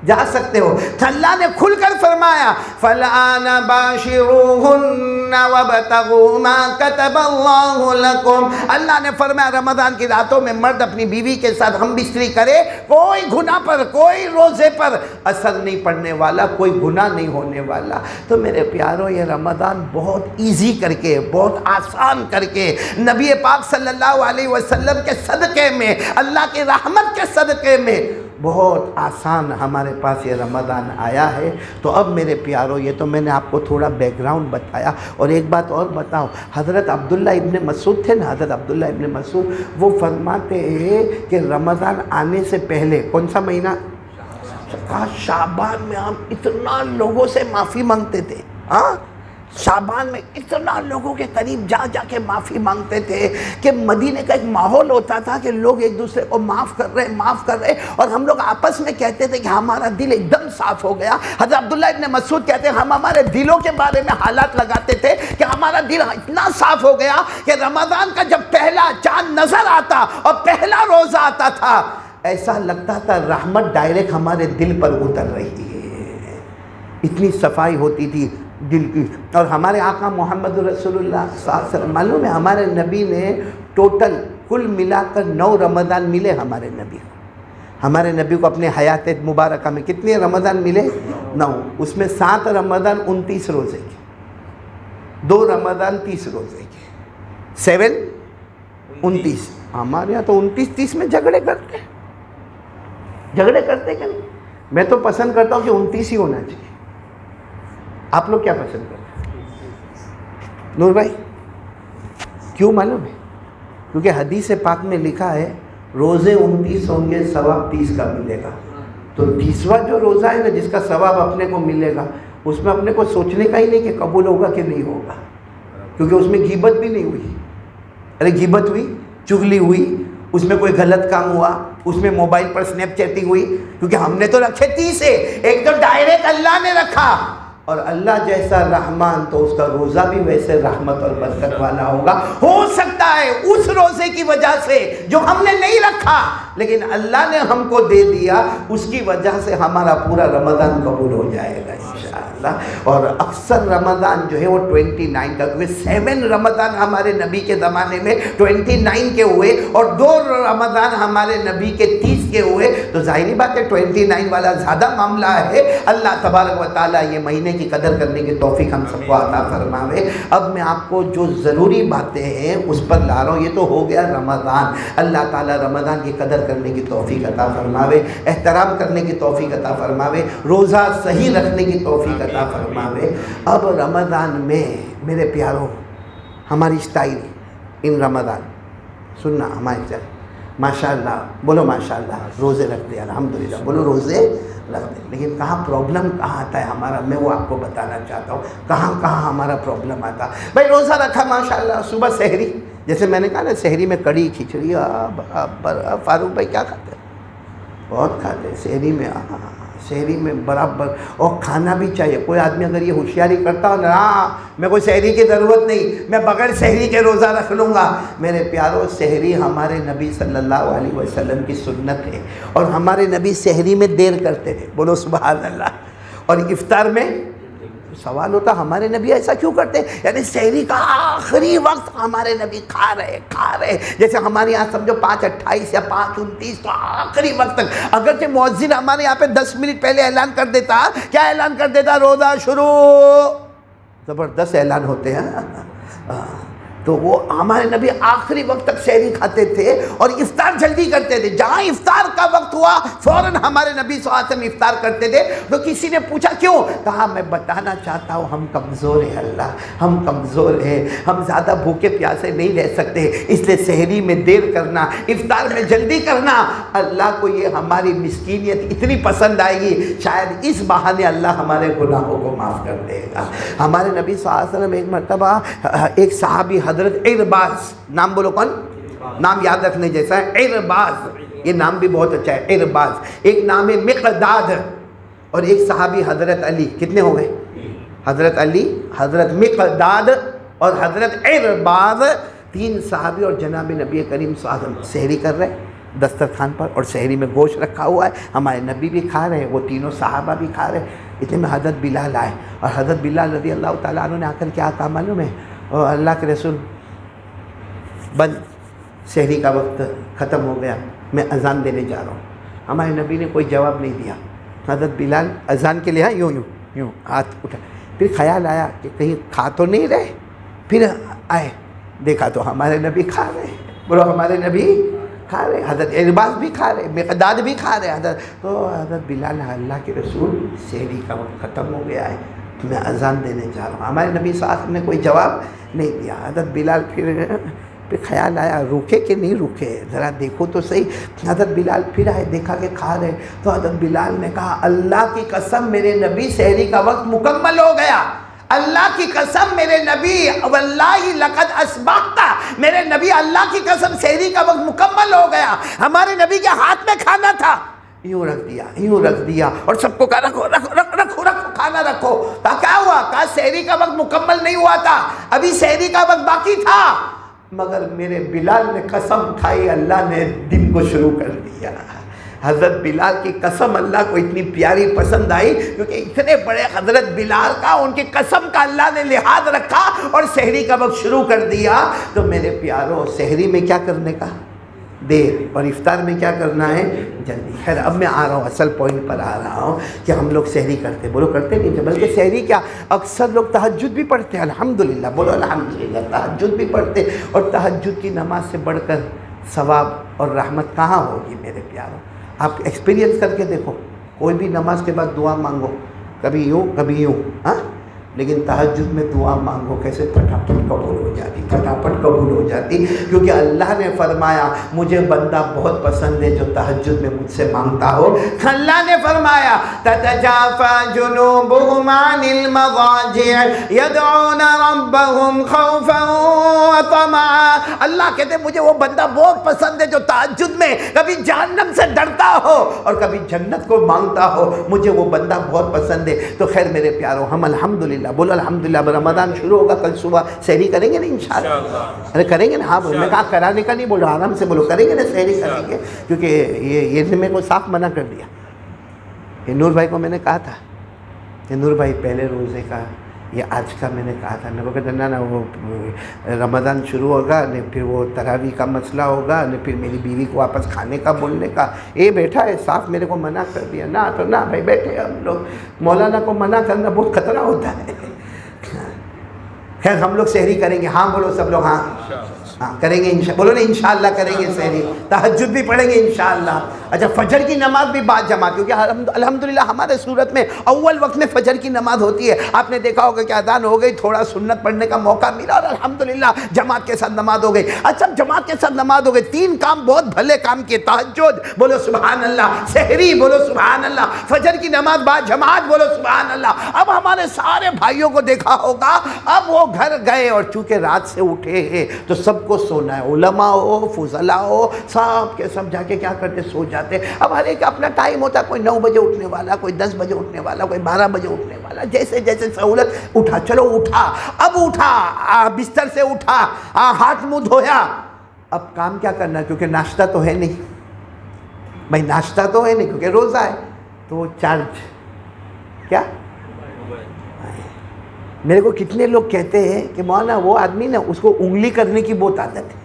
جا سکتے ہو. اللہ نے کھل کر فرمایا فَالْآنَ بَاشِرُوهُنَّ وَابْتَغُوا مَا كَتَبَ اللَّهُ لَكُمْ. اللہ نے فرمایا رمضان کی راتوں میں مرد اپنی بیوی کے ساتھ ہم بستری کرے, کوئی گناہ پر, کوئی روزے پر اثر نہیں پڑنے والا, کوئی گناہ نہیں ہونے والا. تو میرے پیارو, یہ رمضان بہت ایزی کر کے, بہت آسان کر کے, نبی پاک صلی اللہ علیہ وسلم کے صدقے میں, اللہ کی رحمت کے صدقے میں بہت آسان ہمارے پاس یہ رمضان آیا ہے. تو اب میرے پیارو, یہ تو میں نے آپ کو تھوڑا بیک گراؤنڈ بتایا, اور ایک بات اور بتاؤ. حضرت عبداللہ ابن مسعود تھے نا, حضرت عبداللہ ابن مسعود, وہ فرماتے ہیں کہ رمضان آنے سے پہلے کون سا مہینہ, شعبان میں ہم اتنا لوگوں سے معافی مانگتے تھے. ہاں, شعبان میں اتنا لوگوں کے قریب جا جا کے معافی مانگتے تھے کہ مدینے کا ایک ماحول ہوتا تھا کہ لوگ ایک دوسرے کو معاف کر رہے, اور ہم لوگ آپس میں کہتے تھے کہ ہمارا دل ایک دم صاف ہو گیا. حضرت عبداللہ ابن مسعود کہتے ہیں ہم ہمارے دلوں کے بارے میں حالات لگاتے تھے کہ ہمارا دل اتنا صاف ہو گیا کہ رمضان کا جب پہلا چاند نظر آتا اور پہلا روزہ آتا تھا, ایسا لگتا تھا رحمت ڈائریکٹ ہمارے دل پر اتر رہی ہے. اتنی صفائی ہوتی تھی دل کی. اور ہمارے آقا محمد رسول اللہ صلی اللہ علیہ وسلم, معلوم ہے ہمارے نبی نے ٹوٹل کل ملا کر 9 رمضان ملے ہمارے نبی کو. ہمارے نبی کو اپنے حیات مبارکہ میں کتنے رمضان ملے؟ 9. اس میں 7 رمضان 29 روزے کے, 2 رمضان 30 روزے کے, 7 29. ہمارے یہاں تو 29-30 میں جھگڑے کرتے کہ نہیں. میں تو پسند کرتا ہوں کہ 29 ہی ہونا چاہیے. آپ لوگ کیا پسند کرتے ہیں نور بھائی؟ کیوں معلوم ہے؟ کیونکہ حدیث پاک میں لکھا ہے روزے 29 ہوں گے, ثواب 30 کا ملے گا. تو 30واں جو روزہ ہے نا, جس کا ثواب اپنے کو ملے گا, اس میں اپنے کو سوچنے کا ہی نہیں کہ قبول ہوگا کہ نہیں ہوگا, کیونکہ اس میں غیبت بھی نہیں ہوئی. ارے غیبت ہوئی, چغلی ہوئی, اس میں کوئی غلط کام ہوا, اس میں موبائل پر سنیپ چیٹنگ ہوئی, کیونکہ ہم نے تو رکھے 30 ہے. ایک تو ڈائریکٹ اللہ نے رکھا, اور اللہ جیسا رحمان تو اس کا روزہ بھی ویسے رحمت اور برکت والا ہوگا. ہو سکتا ہے اس روزے کی وجہ سے جو ہم نے نہیں رکھا, لیکن اللہ نے ہم کو دے دیا, اس کی وجہ سے ہمارا پورا رمضان قبول ہو جائے گا انشاءاللہ. اور اکثر رمضان جو ہے وہ 29 کا, کیونکہ 7 رمضان ہمارے نبی کے زمانے میں 29 کے ہوئے, اور 2 رمضان ہمارے نبی کے 30 کے ہوئے. تو ظاہری بات ہے 29 والا زیادہ معاملہ ہے. اللہ تبارک و تعالیٰ یہ مہینے کی قدر کرنے کی توفیق ہم سب کو عطا فرماوے. اب میں آپ کو جو ضروری باتیں ہیں اس پر لا رہا ہوں. یہ تو ہو گیا رمضان. اللہ تعالیٰ رمضان کی قدر کرنے کی توفیق عطا فرماوے, احترام کرنے کی توفیق عطا فرماوے, روزہ صحیح رکھنے کی توفیق عطا فرماوے. اب رمضان میں میرے پیاروں ہماری اسٹائل ان رمضان سننا, ہماری اسٹائل ماشاءاللہ, بولو ماشاءاللہ, روزے رکھتے ہیں الحمدللہ, بولو روزے رکھتے ہیں. لیکن کہاں پرابلم کہاں آتا ہے ہمارا, میں وہ آپ کو بتانا چاہتا ہوں کہاں ہمارا پرابلم آتا. بھائی روزہ رکھا ماشاءاللہ, صبح سحری, جیسے میں نے کہا نا سحری میں کڑی کھچڑی, فاروق بھائی کیا کھاتے ہیں؟ بہت کھاتے ہیں سحری میں، سحری میں برابر، اور کھانا بھی چاہیے۔ کوئی آدمی اگر یہ ہوشیاری کرتا ہو نا، میں کوئی سحری کی ضرورت نہیں، میں بغیر سحری کے روزہ رکھ لوں گا، میرے پیاروں سحری ہمارے نبی صلی اللہ علیہ وسلم کی سنت ہے، اور ہمارے نبی سحری میں دیر کرتے تھے، بولو سبحان اللہ، اور افطار میں سوال ہوتا ہمارے نبی ایسا کیوں کرتے؟ یعنی سحری کا آخری وقت ہمارے نبی کھا رہے، جیسے ہمارے یہاں سمجھو 5:28 یا 5:29 تو آخری وقت تک، اگرچہ مؤذن ہمارے یہاں پہ 10 منٹ پہلے اعلان کر دیتا، کیا اعلان کر دیتا؟ روزہ شروع، زبردست اعلان ہوتے ہیں، تو وہ ہمارے نبی آخری وقت تک سحری کھاتے تھے اور افطار جلدی کرتے تھے، جہاں افطار کا وقت ہوا فوراً ہمارے نبی صلی اللہ علیہ وسلم افطار کرتے تھے۔ تو کسی نے پوچھا کیوں؟ کہا میں بتانا چاہتا ہوں ہم کمزور ہیں اللہ، ہم کمزور ہیں، ہم زیادہ بھوکے پیاسے نہیں رہ سکتے، اس لیے سحری میں دیر کرنا، افطار میں جلدی کرنا، اللہ کو یہ ہماری مسکینیت اتنی پسند آئے گی، شاید اس بہانے اللہ ہمارے گناہوں کو معاف کر دے گا۔ ہمارے نبی صلی اللہ علیہ وسلم ایک مرتبہ ایک صحابی حضرت عرباز، نام بولو کون؟ نام یاد رکھنے جیسا ہے، عرباز، یہ نام بھی بہت اچھا ہے، عرباز۔ ایک نام ہے مقداد، اور ایک صحابی حضرت علی، کتنے ہو گئے؟ حضرت علی، حضرت مقداد اور حضرت عرباز، 3 صحابی اور جناب نبی کریم صلی اللہ علیہ وسلم سحری کر رہے دسترخوان پر، اور سحری میں گوشت رکھا ہوا ہے، ہمارے نبی بھی کھا رہے ہیں، وہ تینوں صحابہ بھی کھا رہے ہیں۔ اتنے میں حضرت بلال آئے، اور حضرت بلال رضی اللہ تعالیٰ عنہ نے آ کر کیا کہا معلوم ہے؟ اور اللہ کے رسول بند، سحری کا وقت ختم ہو گیا، میں اذان دینے جا رہا ہوں۔ ہمارے نبی نے کوئی جواب نہیں دیا۔ حضرت بلال اذان کے لیے یوں ہاتھ اٹھا، پھر خیال آیا کہ کہیں کھا تو نہیں رہے، پھر آئے دیکھا تو ہمارے نبی کھا رہے، بولو ہمارے نبی کھا رہے، حضرت عرباز بھی کھا رہے، مقداد بھی کھا رہے، تو حضرت بلال اللہ کے رسول سحری کا وقت ختم ہو گیا ہے، میں اذان دینے جا رہا ہوں۔ ہمارے نبی صلی اللہ علیہ وسلم نے کوئی جواب نہیں دیا۔ حضرت بلال پھر خیال آیا رکے کہ نہیں رکے، ذرا دیکھو تو صحیح۔ حضرت بلال پھر آئے، دیکھا کہ کھا رہے، تو حضرت بلال نے کہا اللہ کی قسم میرے نبی سحری کا وقت مکمل ہو گیا، اللہ کی قسم میرے نبی، واللہ لقد اصبحت، میرے نبی اللہ کی قسم سحری کا وقت مکمل ہو گیا۔ ہمارے نبی کے ہاتھ میں کھانا تھا، یوں رکھ دیا اور سب کو کہا رکھو کھانا رکھو۔ کیا ہوا؟ کہا سحری کا وقت مکمل نہیں ہوا تھا، ابھی سحری کا وقت باقی تھا، مگر میرے بلال نے قسم کھائی، اللہ نے دن کو شروع کر دیا۔ حضرت بلال کی قسم اللہ کو اتنی پیاری پسند آئی، کیونکہ اتنے بڑے حضرت بلال کا، ان کی قسم کا اللہ نے لحاظ رکھا اور سحری کا وقت شروع کر دیا۔ تو میرے پیاروں سحری میں کیا کرنے کا؟ دیر، اور افطار میں کیا کرنا ہے؟ جلدی۔ خیر اب میں آ رہا ہوں، اصل پوائنٹ پر آ رہا ہوں کہ ہم لوگ سحری کرتے، بولو کرتے نہیں، بلکہ سحری کیا اکثر لوگ تہجد بھی پڑھتے ہیں، الحمدللہ، بولو الحمدللہ، تہجد بھی پڑھتے، اور تہجد کی نماز سے بڑھ کر ثواب اور رحمت کہاں ہوگی میرے پیاروں؟ آپ ایکسپیرینس کر کے دیکھو، کوئی بھی نماز کے بعد دعا مانگو، کبھی یوں کبھی یوں، ہاں، لیکن تہجد میں دعا مانگو کیسے پھٹافٹ قبول ہو جاتی، پھٹافٹ قبول ہو جاتی، کیونکہ اللہ نے فرمایا مجھے بندہ بہت پسند ہے جو تہجد میں مجھ سے مانگتا ہو۔ اللہ نے فرمایا تتجافى جنوبهم عن المضاجع يدعون ربهم خوفا وطمعا، اللہ کہتے ہیں مجھے وہ بندہ بہت پسند ہے جو تہجد میں کبھی جہنم سے ڈرتا ہو اور کبھی جنت کو مانگتا ہو، مجھے وہ بندہ بہت پسند ہے۔ تو خیر میرے پیاروں، ہم الحمدللہ، بولو الحمدللہ، رمضان شروع ہوگا، کل صبح سحری کریں گے نا انشاءاللہ؟ ارے کریں گے نا؟ ہاں بولو، میں کہا کرانے کا نہیں بول رہا، آرام سے بولو، کریں گے نا سحری؟ کریں گے، کیونکہ یہ میں کو صاف منع کر دیا۔ یہ نور بھائی کو میں نے کہا تھا کہ نور بھائی پہلے روزے کا یہ آج کا میں نے کہا تھا، میں کہتا نا وہ رمضان شروع ہوگا نہ پھر وہ تراویح کا مسئلہ ہوگا نہ پھر میری بیوی کو واپس کھانے کا بولنے کا، یہ بیٹھا ہے صاف میرے کو منع کر دیا، نہ تو نہ بھائی بیٹھے ہم لوگ، مولانا کو منع کرنا بہت خطرہ ہوتا ہے۔ خیر ہم لوگ سحری کریں گے، ہاں بولو سب لوگ، ہاں کریں گے، بولو نا انشاءاللہ کریں گے سحری، تہجد بھی پڑھیں گے انشاءاللہ۔ اچھا فجر کی نماز بھی بعد جماعت، کیونکہ الحمدللہ ہمارے صورت میں اول وقت میں فجر کی نماز ہوتی ہے، آپ نے دیکھا ہوگا کہ اذان ہو گئی، تھوڑا سنت پڑھنے کا موقع ملا اور الحمدللہ جماعت کے ساتھ نماز ہو گئی۔ اچھا جماعت کے ساتھ نماز ہو گئی، 3 کام بہت بھلے کام کیے، تہجد بولو سبحان اللہ، سحری بولو سبحان اللہ، فجر کی نماز بعد جماعت بولو سبحان اللہ۔ اب ہمارے سارے بھائیوں کو دیکھا ہوگا، اب وہ گھر گئے اور چونکہ رات سے اٹھے ہیں تو سب سب کو سونا ہے، علماء ہو، فضلاء ہو، سب کے سب جا کے کیا کرتے، سو جاتے۔ اب ہر ایک اپنا ٹائم ہوتا ہے، کوئی 9 بجے اٹھنے والا، کوئی 10 بجے اٹھنے والا، کوئی 12 بجے اٹھنے والا، جیسے جیسے سہولت۔ اٹھا، چلو اٹھا، اب اٹھا، بستر سے اٹھا، ہاتھ منہ دھویا، اب کام کیا کرنا، کیونکہ ناشتہ تو ہے نہیں بھائی، ناشتہ تو ہے نہیں کیونکہ روزہ ہے، تو چارج کیا۔ میرے کو کتنے لوگ کہتے ہیں کہ مولانا وہ آدمی نا اس کو انگلی کرنے کی بہت عادت ہے۔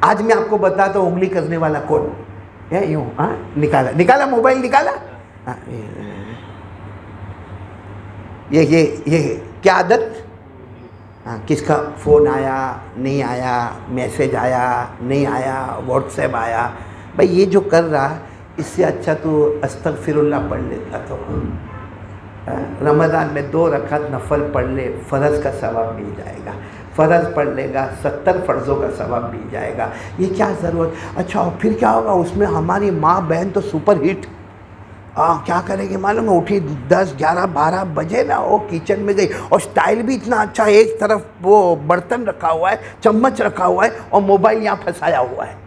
آج میں آپ کو بتاتا ہوں انگلی کرنے والا کون ہے۔ یوں نکالا موبائل نکالا، یہ کیا عادت، کس کا فون آیا نہیں آیا، میسج آیا نہیں آیا، واٹس ایپ آیا، بھائی یہ جو کر رہا اس سے اچھا تو استغفر اللہ پڑھ لیتا۔ تو رمضان میں 2 رکعت نفل پڑھ لے، فرض کا ثواب مل جائے گا، فرض پڑھ لے گا 70 فرضوں کا ثواب مل جائے گا۔ یہ کیا ضرورت۔ اچھا اور پھر کیا ہوگا، اس میں ہماری ماں بہن تو سپر ہٹ، کیا کرے گی معلوم ہے، اٹھی 10 11 12 بجے نا، وہ کچن میں گئی، اور سٹائل بھی اتنا اچھا، ایک طرف وہ برتن رکھا ہوا ہے، چمچ رکھا ہوا ہے، اور موبائل یہاں پھنسایا ہوا ہے،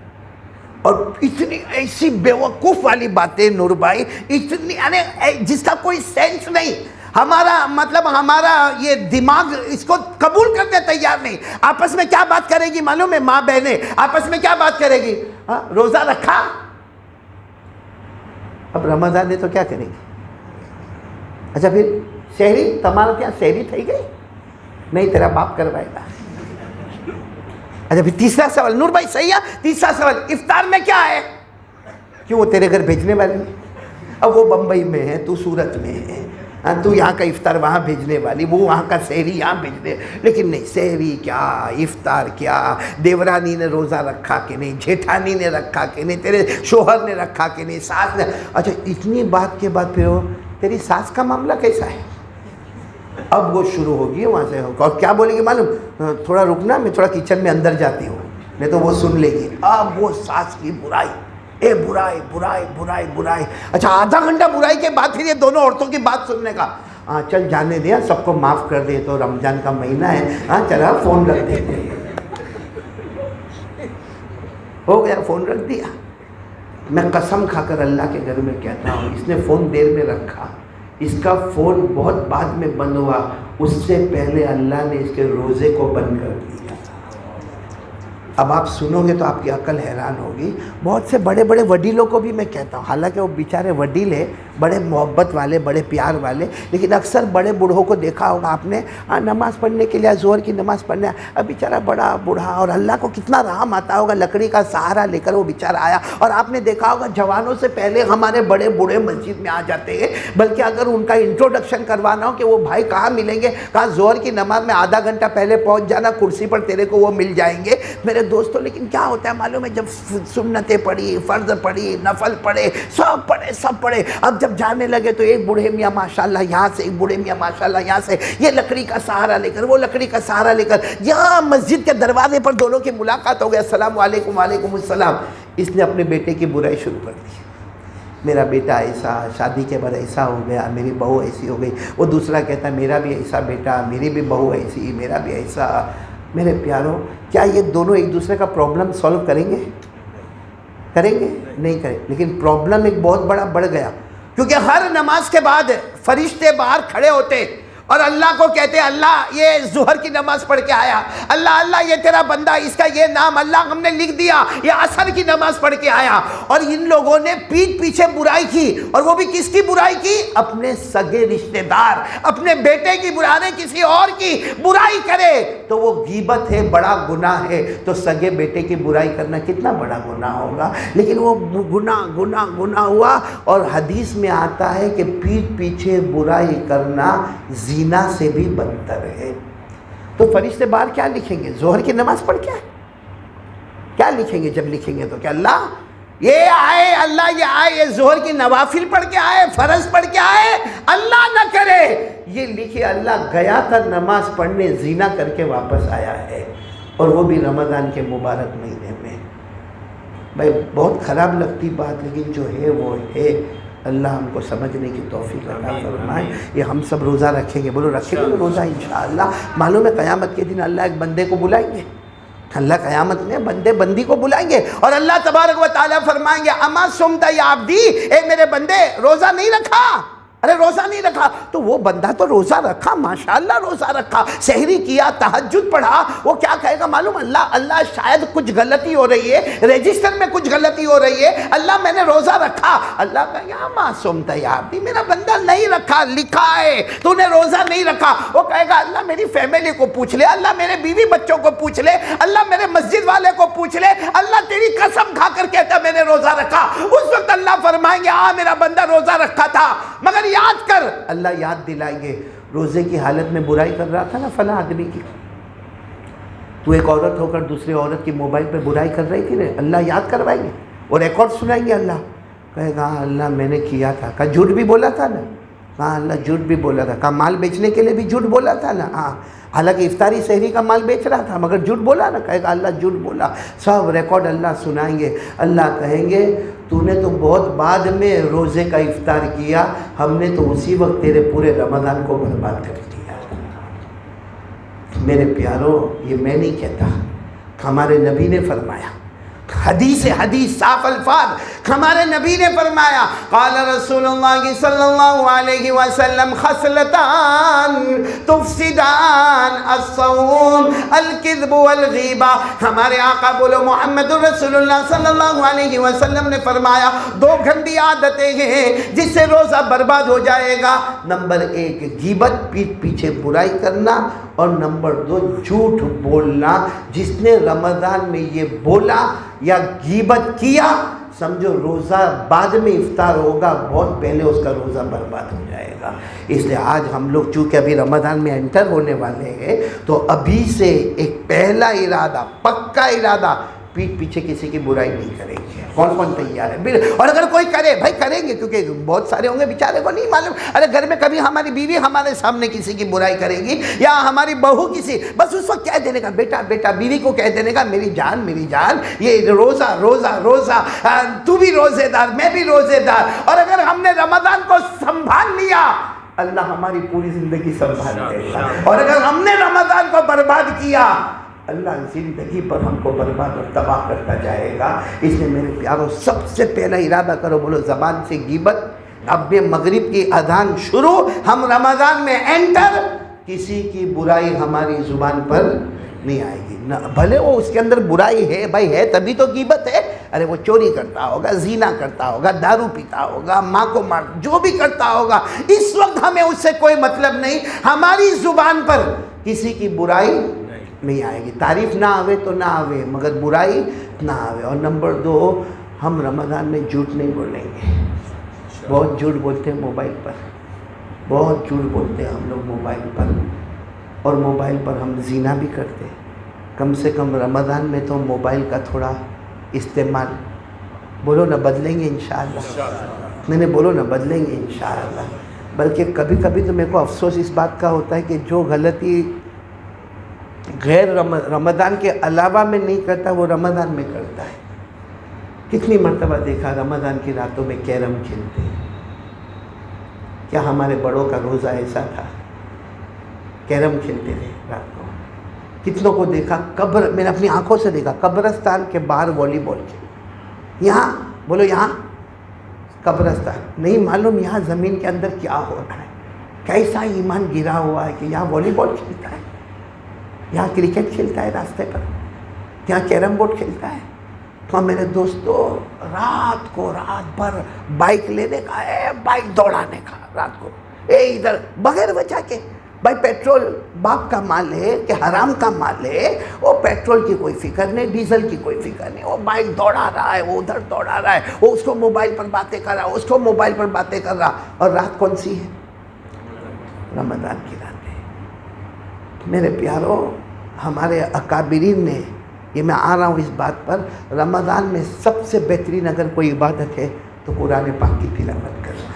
اور اتنی ایسی بیوقوف والی باتیں نور بھائی، اتنی یعنی جس کا کوئی سینس نہیں۔ ہمارا مطلب ہمارا یہ دماغ اس کو قبول کرنے تیار نہیں۔ آپس میں کیا بات کرے گی معلوم ہے، ماں بہنیں آپس میں کیا بات کرے گی، روزہ رکھا، اب رمضان ہے تو کیا کرے گی۔ اچھا پھر شہری، تمہارا کیا شہری تھی گئی نہیں، تیرا باپ کروائے گا۔ اچھا پھر تیسرا سوال، نور بھائی صحیح ہے، تیسرا سوال، افطار میں کیا ہے، کیوں وہ تیرے گھر بھیجنے والی ہے، اب وہ بمبئی میں ہے، تو سورت میں ہے، تو یہاں کا افطار وہاں بھیجنے والی، وہ وہاں کا سحری یہاں بھیجنے، لیکن نہیں، سحری کیا، افطار کیا، دیورانی نے روزہ رکھا کہ نہیں، جیٹھانی نے رکھا کہ نہیں، تیرے شوہر نے رکھا کہ نہیں، ساس نے۔ اچھا اتنی بات کے بعد پھر تیری ساس کا معاملہ کیسا ہے، اب وہ شروع ہوگی وہاں سے، اور کیا بولے گی معلوم، تھوڑا رکنا، میں تھوڑا کچن میں اندر جاتی ہوں، نہیں تو وہ سن لے گی۔ اب وہ ساس کی برائی، اے برائی برائی برائی برائی، اچھا آدھا گھنٹہ برائی کے بعد پھر یہ دونوں عورتوں کی بات سننے کا، چل جانے دیا، سب کو معاف کر دے، تو رمضان کا مہینہ ہے، چلا فون رکھ دیتے، ہو گیا فون رکھ دیا۔ میں قسم کھا کر اللہ کے گھر میں کہتا ہوں، اس نے فون دیر میں رکھا، اس کا فون بہت بعد میں بند ہوا، اس سے پہلے اللہ نے اس کے روزے کو بند کر دیا۔ اب آپ سنو گے تو آپ کی عقل حیران ہوگی۔ بہت سے بڑے بڑے وڈیلوں کو بھی میں کہتا ہوں، حالانکہ وہ بیچارے وڈیل ہیں، بڑے محبت والے، بڑے پیار والے، لیکن اکثر بڑے بوڑھوں کو دیکھا ہوگا آپ نے، نماز پڑھنے کے لیے، ظہر کی نماز پڑھنے، اب بیچارہ بڑا بوڑھا، اور اللہ کو کتنا رحم آتا ہوگا، لکڑی کا سہارا لے کر وہ بیچارہ آیا، اور آپ نے دیکھا ہوگا جوانوں سے پہلے ہمارے بڑے بوڑھے مسجد میں آ جاتے ہیں، بلکہ اگر ان کا انٹروڈکشن کروانا ہو کہ وہ بھائی کہاں ملیں گے، کہاں ظہر کی نماز میں آدھا گھنٹہ پہلے پہنچ جانا، کرسی پر تیرے کو وہ مل جائیں گے میرے دوستوں۔ لیکن کیا ہوتا ہے معلوم ہے، جب سنتیں پڑھی، فرض پڑھی، نفل پڑھے، سب پڑھے، اب جب جانے لگے تو ایک بوڑھے میاں ماشاءاللہ یہاں سے، ایک بوڑھے میاں ماشاءاللہ یہاں سے، یہ لکڑی کا سہارا لے کر، وہ لکڑی کا سہارا لے کر، یہاں مسجد کے دروازے پر دونوں کی ملاقات ہو گئی، السلام علیکم، وعلیکم السلام۔ اس نے اپنے بیٹے کی برائی شروع کر دی، میرا بیٹا ایسا، شادی کے بعد ایسا ہو گیا، میری بہو ایسی ہو گئی، وہ دوسرا کہتا ہے میرا بھی ایسا بیٹا، میری بھی بہو ایسی، میرا بھی ایسا۔ میرے پیاروں، کیا یہ دونوں ایک دوسرے کا پرابلم سولو کریں گے؟ نہیں کریں، لیکن پرابلم ایک بہت بڑا بڑھ گیا، کیونکہ ہر نماز کے بعد فرشتے باہر کھڑے ہوتے اور اللہ کو کہتے اللہ یہ ظہر کی نماز پڑھ کے آیا، اللہ یہ تیرا بندہ، اس کا یہ نام اللہ ہم نے لکھ دیا، یہ عصر کی نماز پڑھ کے آیا۔ اور ان لوگوں نے پیٹھ پیچھے برائی کی، اور وہ بھی کس کی برائی کی؟ اپنے سگے رشتہ دار، اپنے بیٹے کی برائی، کسی اور کی برائی کرے تو وہ غیبت ہے، بڑا گناہ ہے، تو سگے بیٹے کی برائی کرنا کتنا بڑا گناہ ہوگا، لیکن وہ گناہ ہوا۔ اور حدیث میں آتا ہے کہ پیٹھ پیچھے برائی کرنا زنا سے بھی بدتر ہے۔ تو فرشتے باہر کیا لکھیں گے؟ ظہر کی نماز پڑھ کے کیا لکھیں گے؟ جب لکھیں گے تو کہ اللہ یہ آئے، اللہ یہ آئے، یہ ظہر کی نوافل پڑھ کے آئے، فرض پڑھ کے آئے، اللہ نہ کرے یہ لکھے اللہ گیا تھا نماز پڑھنے، زنا کر کے واپس آیا ہے، اور وہ بھی رمضان کے مبارک مہینے میں۔ بھائی بہت خراب لگتی بات، لیکن جو ہے وہ ہے۔ اللہ ہم کو سمجھنے کی توفیق عطا فرمائے۔ یہ ہم سب روزہ رکھیں گے، بولو رکھیں گے روزہ انشاءاللہ۔ معلوم ہے قیامت کے دن اللہ ایک بندے کو بلائیں گے، اللہ قیامت میں بندے بندی کو بلائیں گے اور اللہ تبارک و تعالیٰ فرمائیں گے اما صمت یا عبدی، اے میرے بندے روزہ نہیں رکھا؟ ارے روزہ نہیں رکھا تو وہ بندہ تو روزہ رکھا، ماشاءاللہ روزہ رکھا، سحری کیا، تہجد پڑھا، وہ کیا کہے گا معلوم؟ اللہ شاید کچھ غلطی ہو رہی ہے، رجسٹر میں کچھ غلطی ہو رہی ہے، اللہ میں نے روزہ رکھا۔ اللہ کہے گا ما صمت یا عبدی، میرا بندہ نہیں رکھا، لکھا ہے تو نے روزہ نہیں رکھا۔ وہ کہے گا اللہ میری فیملی کو پوچھ لے، اللہ میرے بیوی بچوں کو پوچھ لے، اللہ میرے مسجد والے کو پوچھ لے، اللہ تیری قسم کھا کر کہتا میں نے روزہ رکھا۔ اس وقت اللہ فرمائیں گے ہاں میرا بندہ روزہ رکھا تھا، مگر یاد کر، اللہ یاد دلائیں گے روزے کی حالت میں برائی کر رہا تھا نا فلاں آدمی کی، تو ایک عورت ہو کر دوسری عورت کی موبائل پہ برائی کر رہی تھی نا، اللہ یاد کروائیں گے اور ریکارڈ سنائیں گے۔ اللہ کہے گا اللہ میں نے کیا تھا، کہا جھوٹ بھی بولا تھا نا، کہا اللہ جھوٹ بھی بولا تھا، کہا مال بیچنے کے لیے بھی جھوٹ بولا تھا نا، ہاں حالانکہ افطاری سحری کا مال بیچ رہا تھا مگر جھوٹ بولا نا، کہے گا اللہ جھوٹ بولا، سب ریکارڈ اللہ سنائیں گے۔ اللہ کہیں گے تو نے تو بہت بعد میں روزے کا افطار کیا، ہم نے تو اسی وقت تیرے پورے رمضان کو برباد کر دیا۔ میرے پیارو یہ میں نہیں کہتا، ہمارے نبی نے فرمایا، حدیث صاف الفاظ ہمارے نبی نے فرمایا، قال رسول اللہ صلی اللہ علیہ وسلم خصلتان تفسدان الصوم الکذب والغیبہ۔ ہمارے آقا بولو محمد رسول اللہ صلی اللہ علیہ وسلم نے فرمایا دو گندی عادتیں ہیں جس سے روزہ برباد ہو جائے گا۔ نمبر 1 غیبت، پیٹھ پیچھے برائی کرنا، اور نمبر 2 جھوٹ بولنا۔ جس نے رمضان میں یہ بولا یا غیبت کیا سمجھو روزہ بعد میں افطار ہوگا، بہت پہلے اس کا روزہ برباد ہو جائے گا۔ اس لیے آج ہم لوگ چونکہ ابھی رمضان میں انٹر ہونے والے ہیں تو ابھی سے ایک پہلا ارادہ، پکا ارادہ، پیٹھ پیچھے کسی کی برائی نہیں کریں گے۔ کون کون تیار ہے؟ اور اگر کوئی کرے بھائی کریں گے، کیونکہ بہت سارے ہوں گے بیچارے کو نہیں معلوم، ارے گھر میں کبھی ہماری بیوی ہمارے سامنے کسی کی برائی کرے گی یا ہماری بہو کسی، بس اس وقت کہہ دینے کا بیٹا بیٹا، بیوی کو کہہ دینے کا میری جان یہ روزہ روزہ روزہ، تو بھی روزے دار میں بھی روزے دار۔ اور اگر ہم نے رمضان کو سنبھال لیا اللہ ہماری پوری زندگی سنبھال لے گا، اور اگر ہم نے رمضان کو برباد کیا اللہ زندگی پر ہم کو برباد اور تباہ کرتا جائے گا۔ اس لیے میرے پیاروں سب سے پہلا ارادہ کرو، بولو زبان سے غیبت۔ اب میں مغرب کی اذان شروع، ہم رمضان میں انٹر، کسی کی برائی ہماری زبان پر نہیں آئے گی، بھلے وہ اس کے اندر برائی ہے بھائی ہے تبھی تو غیبت ہے، ارے وہ چوری کرتا ہوگا، زنا کرتا ہوگا، دارو پیتا ہوگا، ماں کو مار، جو بھی کرتا ہوگا، اس وقت ہمیں اس سے کوئی مطلب نہیں، ہماری زبان پر کسی کی برائی نہیں آئے گی۔ تعریف نہ آوے تو نہ آوے مگر برائی نہ آوے۔ اور نمبر 2 ہم رمضان میں جھوٹ نہیں بولیں گے۔ بہت جھوٹ بولتے ہیں موبائل پر، بہت جھوٹ بولتے ہیں ہم لوگ موبائل پر، اور موبائل پر ہم زنا بھی کرتے ہیں۔ کم سے کم رمضان میں تو موبائل کا تھوڑا استعمال بولو نہ بدلیں گے انشاءاللہ، میں نے بولو نہ بدلیں گے انشاءاللہ۔ بلکہ کبھی کبھی تو میرے کو افسوس اس بات کا ہوتا ہے کہ جو غلطی غیر رمضان کے علاوہ میں نہیں کرتا وہ رمضان میں کرتا ہے۔ کتنی مرتبہ دیکھا رمضان کی راتوں میں کیرم کھیلتے ہیں، کیا ہمارے بڑوں کا روزہ ایسا تھا؟ کیرم کھیلتے تھے رات کو۔ کتنوں کو دیکھا میں نے اپنی آنکھوں سے دیکھا قبرستان کے باہر والی بال کھیل، یہاں بولو یہاں قبرستان، نہیں معلوم یہاں زمین کے اندر کیا ہو رہا ہے، کیسا ایمان گرا ہوا ہے کہ یہاں والی بال کھیلتا ہے، یہاں کرکٹ کھیلتا ہے راستے پر، یہاں کیرم بورڈ کھیلتا ہے۔ تو میرے دوستو رات بھر بائک لینے کا ہے، بائک دوڑانے کا رات کو، ادھر بغیر وجہ کے، بھائی پیٹرول باپ کا مال ہے کہ حرام کا مال ہے، وہ پیٹرول کی کوئی فکر نہیں، ڈیزل کی کوئی فکر نہیں، وہ بائک دوڑا رہا ہے، وہ ادھر دوڑا رہا ہے، وہ اس کو موبائل پر باتیں کر رہا ہے، اس کو موبائل پر باتیں کر رہا، اور رات کون سی ہے؟ رمضان کی رات ہے۔ میرے پیاروں ہمارے اکابرین نے، یہ میں آ رہا ہوں اس بات پر، رمضان میں سب سے بہترین اگر کوئی عبادت ہے تو قرآن پاک کی تلاوت کرنا۔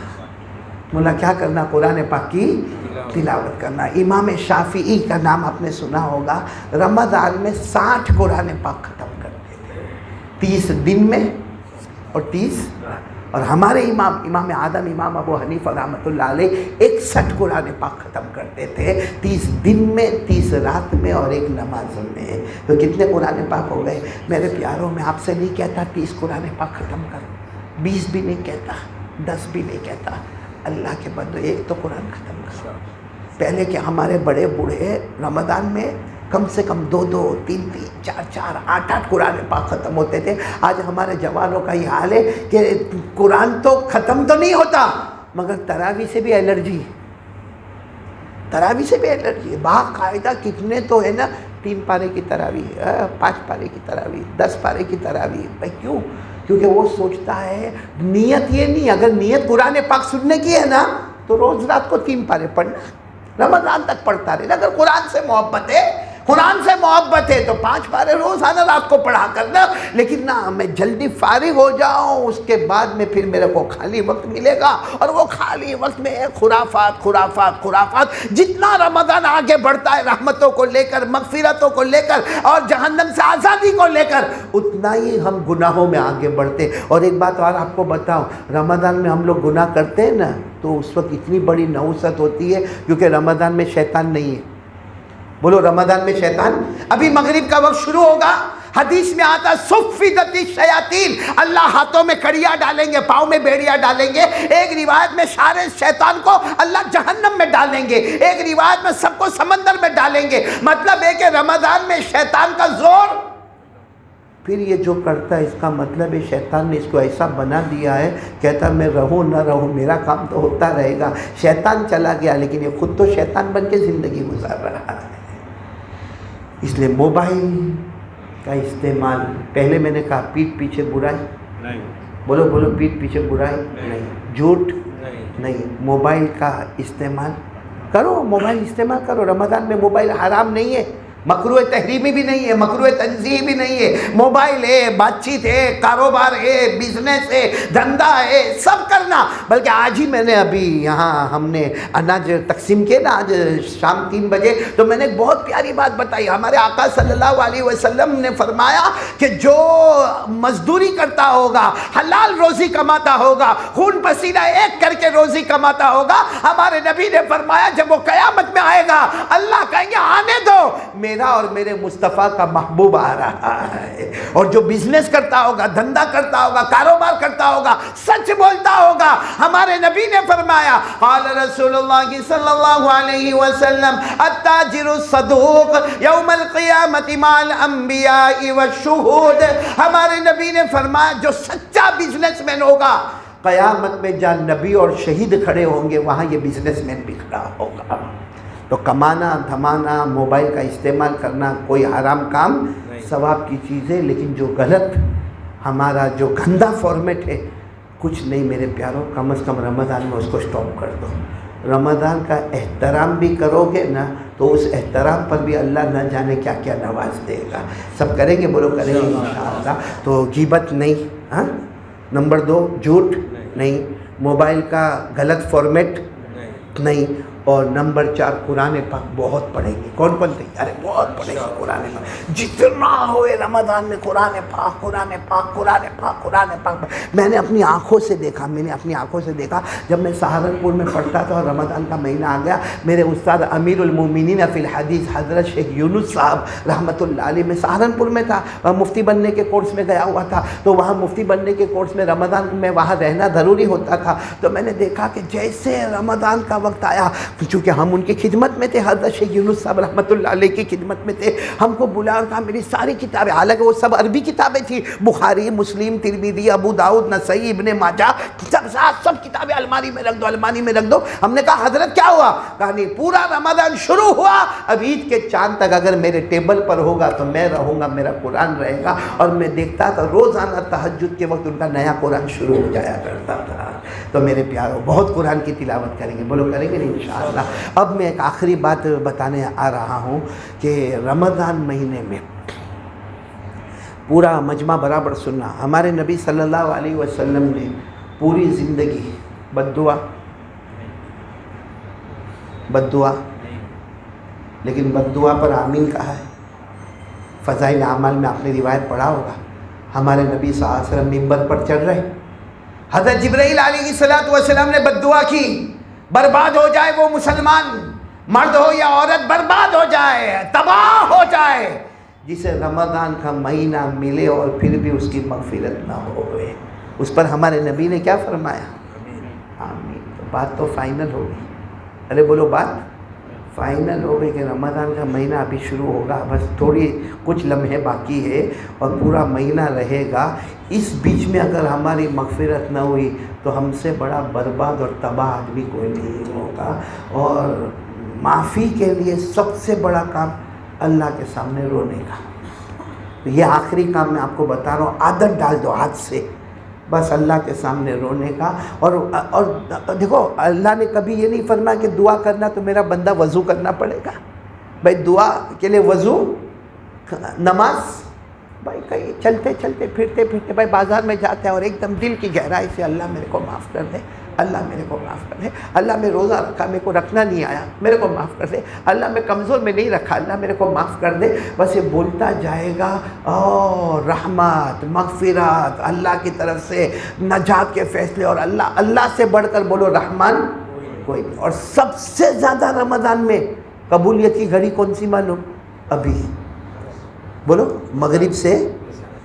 مولا کیا کرنا؟ قرآن پاک کی تلاوت کرنا۔ امام شافعی کا نام آپ نے سنا ہوگا، رمضان میں 60 قرآن پاک ختم کرتے تھے، 30 دن میں اور 30 اور ہمارے امام اعظم امام ابو حنیفہ رحمۃ اللہ علیہ 61 قرآن پاک ختم کرتے تھے، 30 دن میں، 30 رات میں اور 1 نماز میں، تو کتنے قرآن پاک ہو گئے؟ میرے پیاروں، میں آپ سے نہیں کہتا 30 قرآن پاک ختم کرو، 20 بھی نہیں کہتا، 10 بھی نہیں کہتا، اللہ کے بندو 1 تو قرآن ختم کرو۔ پہلے کہ ہمارے بڑے بوڑھے رمضان میں کم سے کم 2 3 4 8 قرآن پاک ختم ہوتے تھے۔ آج ہمارے جوانوں کا یہ حال ہے کہ قرآن تو ختم تو نہیں ہوتا، مگر تراویح سے بھی الرجی، تراویح سے بھی الرجی ہے۔ باقاعدہ کتنے تو ہے نا 3 پارے کی تراویح، 5 پارے کی تراویح، 10 پارے کی تراویح۔ بھائی کیوں؟ کیونکہ وہ سوچتا ہے، نیت یہ نہیں، اگر نیت قرآن پاک سننے کی ہے نا تو روز رات کو 3 پارے پڑھنا، رمضان تک پڑھتا رہے۔ اگر قرآن سے محبت ہے، قرآن سے محبت ہے تو 5 پارے روزانہ رات کو پڑھا کرنا۔ لیکن نہ، میں جلدی فارغ ہو جاؤں، اس کے بعد میں پھر میرے کو خالی وقت ملے گا، اور وہ خالی وقت میں خرافات خرافات خرافات۔ جتنا رمضان آگے بڑھتا ہے رحمتوں کو لے کر، مغفرتوں کو لے کر اور جہنم سے آزادی کو لے کر، اتنا ہی ہم گناہوں میں آگے بڑھتے۔ اور ایک بات اور آپ کو بتاؤں، رمضان میں ہم لوگ گناہ کرتے ہیں نا تو اس وقت اتنی بڑی نحوست ہوتی ہے کیونکہ رمضان میں شیطان نہیں ہے۔ بولو رمضان میں شیطان، ابھی مغرب کا وقت شروع ہوگا، حدیث میں آتا صفدت الشیاطین، اللہ ہاتھوں میں کڑیاں ڈالیں گے، پاؤں میں بیڑیاں ڈالیں گے۔ ایک روایت میں سارے شیطان کو اللہ جہنم میں ڈالیں گے، ایک روایت میں سب کو سمندر میں ڈالیں گے۔ مطلب ہے کہ رمضان میں شیطان کا زور۔ پھر یہ جو کرتا ہے اس کا مطلب ہے شیطان نے اس کو ایسا بنا دیا ہے، کہتا میں رہوں نہ رہوں میرا کام تو ہوتا رہے گا۔ شیطان چلا گیا لیکن یہ خود تو شیطان بن کے زندگی گزار رہا ہے۔ اس لیے موبائل کا استعمال، پہلے میں نے کہا پیٹھ پیچھے برائی نہیں، بولو بولو پیٹھ پیچھے برائی نہیں، جھوٹ نہیں، موبائل کا استعمال کرو، موبائل استعمال کرو۔ رمضان میں موبائل حرام نہیں ہے، مکروہ تحریمی بھی نہیں ہے، مکروہ تنزیہی بھی نہیں ہے۔ موبائل ہے، بات چیت ہے، کاروبار ہے، بزنس ہے، دھندا ہے، سب کرنا۔ بلکہ آج ہی میں نے ابھی یہاں ہم نے اناج تقسیم کیے نا، آج شام 3 بجے، تو میں نے ایک بہت پیاری بات بتائی۔ ہمارے آقا صلی اللہ علیہ وسلم نے فرمایا کہ جو مزدوری کرتا ہوگا، حلال روزی کماتا ہوگا، خون پسینہ ایک کر کے روزی کماتا ہوگا، ہمارے نبی نے فرمایا جب وہ قیامت میں آئے گا اللہ کہیں گے آنے دو، میرا اور میرے مصطفیٰ کا محبوب آ رہا ہے۔ اور جو بزنس کرتا ہوگا، دھندا کرتا ہوگا، کاروبار کرتا ہوگا، سچ بولتا ہوگا، ہمارے نبی نے فرمایا قال رسول اللہ صلی اللہ علیہ وسلم التاجر الصدوق یوم القیامت مع الانبیاء والشہود۔ ہمارے نبی نے فرمایا جو سچا بزنس مین ہوگا قیامت میں جہاں نبی اور شہید کھڑے ہوں گے وہاں یہ بزنس مین بھی کھڑا ہوگا۔ تو کمانا دھمانا، موبائل کا استعمال کرنا کوئی حرام کام، ثواب کی چیز ہے، لیکن جو غلط ہمارا جو گندا فارمیٹ ہے کچھ نہیں میرے پیاروں، کم از کم رمضان میں اس کو سٹاپ کر دو۔ رمضان کا احترام بھی کرو گے نا تو اس احترام پر بھی اللہ نہ جانے کیا کیا نواز دے گا۔ سب کریں گے، بولو کریں گے انشاءاللہ۔ تو غیبت نہیں، ہاں، نمبر 2 جھوٹ نہیں، موبائل کا غلط فارمیٹ نہیں، اور نمبر 4 قرآن پاک بہت پڑھیں گے۔ کون کون تیار ہے؟ بہت پڑھیں گے قرآن پاک، جتنا ہوئے رمضان میں قرآن پاک قرآن پاک قرآن پاک قرآن پاک۔ میں نے اپنی آنکھوں سے دیکھا، جب میں سہارنپور میں پڑھتا تھا اور رمضان کا مہینہ آ گیا، میرے استاد امیر المومنین فی الحدیث حضرت شیخ یونس صاحب رحمۃ اللہ علیہ، میں سہارنپور میں تھا، مفتی بننے کے کورس میں گیا ہوا تھا، تو وہاں مفتی بننے کے کورس میں رمضان میں وہاں رہنا ضروری ہوتا تھا۔ تو میں نے دیکھا کہ جیسے رمضان کا وقت آیا، چونکہ ہم ان کی خدمت میں تھے، حضرت شیخ یونس صاحب رحمۃ اللہ علیہ کی خدمت میں تھے، ہم کو بلایا اور کہا میری ساری کتابیں، حالانکہ وہ سب عربی کتابیں تھیں، بخاری، مسلم، ترمذی، ابو داؤد، نسائی، ابن ماجہ، سب کتابیں الماری میں رکھ دو۔ ہم نے کہا حضرت کیا ہوا؟ کہا نہیں، پورا رمضان شروع ہوا، اب عید کے چاند تک اگر میرے ٹیبل پر ہوگا تو میں رہوں گا، میرا قرآن رہے گا۔ اور میں دیکھتا تھا روزانہ تہجد کے وقت ان کا نیا قرآن شروع ہو جایا کرتا تھا۔ تو میرے پیاروں بہت قرآن کی تلاوت کریں گے، بولو کریں گے انشاءاللہ۔ اب میں ایک آخری بات بتانے آ رہا ہوں کہ رمضان مہینے میں پورا مجمع برابر سننا، ہمارے نبی صلی اللہ علیہ وسلم نے پوری زندگی بد دعا، لیکن بد دعا پر آمین کہا ہے۔ فضائل اعمال میں آپ نے روایت پڑھا ہوگا، ہمارے نبی صلی اللہ علیہ وسلم منبر پر چڑھ رہے، حضرت جبرائیل علیہ السلام نے بد دعا کی، برباد ہو جائے وہ مسلمان، مرد ہو یا عورت، برباد ہو جائے، تباہ ہو جائے، جسے رمضان کا مہینہ ملے اور پھر بھی اس کی مغفرت نہ ہوئے۔ اس پر ہمارے نبی نے کیا فرمایا؟ آمین۔ تو بات تو فائنل ہو گئی، ارے بولو بات فائنل ہو گئی کہ رمضان کا مہینہ ابھی شروع ہوگا، بس تھوڑی کچھ لمحے باقی ہے اور پورا مہینہ رہے گا۔ اس بیچ میں اگر ہماری مغفرت نہ ہوئی تو ہم سے بڑا برباد اور تباہ آدمی کوئی نہیں ہوگا۔ اور معافی کے لیے سب سے بڑا کام اللہ کے سامنے رونے کا۔ یہ آخری کام میں آپ کو بتا رہا ہوں، عادت ڈال دو ہاتھ سے، بس اللہ کے سامنے رونے کا۔ اور دیکھو اللہ نے کبھی یہ نہیں فرمایا کہ دعا کرنا تو میرا بندہ وضو کرنا پڑے گا۔ بھائی دعا کے لیے وضو، نماز، بھائی کہیں چلتے چلتے پھرتے بھائی بازار میں جاتے ہیں اور ایک دم دل کی گہرائی سے اللہ میرے کو معاف کر دے، اللہ میرے کو معاف کر دے، اللہ میں روزہ رکھا میرے کو رکھنا نہیں آیا، میرے کو معاف کر دے، اللہ میں کمزور میں نہیں رکھا، اللہ میرے کو معاف کر دے، بس یہ بولتا جائے گا اور رحمت، مغفرت، اللہ کی طرف سے نجات کے فیصلے، اور اللہ سے بڑھ کر بولو رحمان کوئی نہیں۔ اور سب سے زیادہ رمضان میں قبولیت کی گھڑی کون سی معلوم؟ ابھی بولو مغرب سے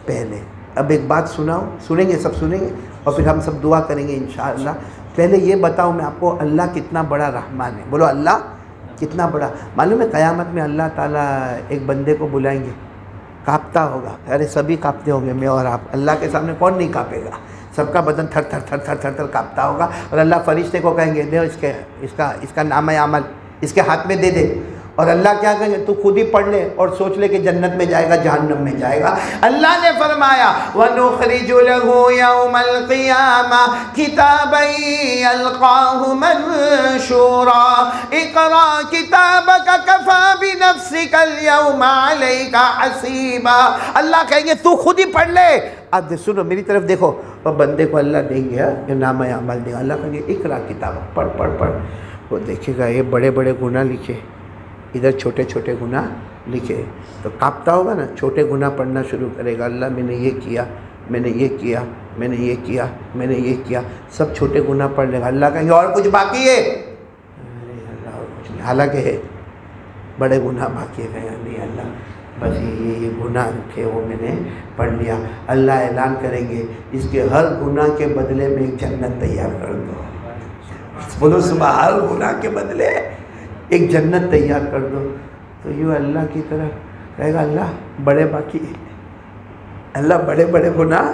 پہلے۔ اب ایک بات سناؤ، سنیں گے سب سنیں گے اور پھر ہم سب دعا کریں گے انشاءاللہ۔ پہلے یہ بتاؤ میں آپ کو، اللہ کتنا بڑا رحمان ہے، بولو اللہ کتنا بڑا۔ معلوم ہے قیامت میں اللہ تعالیٰ ایک بندے کو بلائیں گے، کانپتا ہوگا، ارے سبھی کانپتے ہوں گے، میں اور آپ، اللہ کے سامنے کون نہیں کانپے گا؟ سب کا بدن تھر تھر تھر تھر تھر تھر کانپتا ہوگا، اور اللہ فرشتے کو کہیں گے دے اس کا نامہ عمل اس کے ہاتھ میں دے دے، اور اللہ کیا کہیں گے؟ تو خود ہی پڑھ لے اور سوچ لے کہ جنت میں جائے گا جہنم میں جائے گا۔ اللہ نے فرمایا وَنُخْرِجُ لَهُ يَوْمَ الْقِيَامَةِ كِتَابًا يَلْقَاهُ مَنشُورًا اقْرَأْ كِتَابَكَ كَفَىٰ بِنَفْسِكَ الْيَوْمَ عَلَيْكَ حَسِيبًا۔ اللہ کہیں گے تو خود ہی پڑھ لے۔ اب سنو میری طرف دیکھو، اور بندے کو اللہ دیں گے کہ نامہ عمل دیں گے، اللہ کہیں گے اقرا کتاب، پڑھ پڑھ پڑھ۔ وہ دیکھے گا یہ بڑے بڑے گناہ لکھے، ادھر چھوٹے چھوٹے گناہ لکھے، تو کانپتا ہوگا نا، چھوٹے گناہ پڑھنا شروع کرے گا، اللہ میں نے یہ کیا، میں نے یہ کیا، میں نے یہ کیا، میں نے یہ کیا، سب چھوٹے گناہ پڑھ لے گا۔ اللہ کہیں گے اور کچھ باقی ہے؟ ارے اللہ اور کچھ نہیں، حالانکہ ہے بڑے گناہ باقی ہے، نہیں اللہ بس یہ گناہ تھے وہ میں نے پڑھ لیا۔ اللہ اعلان کریں گے اس کے ہر گناہ کے بدلے میں ایک جنت تیار کر دو، بولو صبح، ہر گناہ کے بدلے ایک جنت تیار کر دو۔ تو یوں اللہ کی طرف کہے گا اللہ بڑے باقی، اللہ بڑے بڑے گناہ،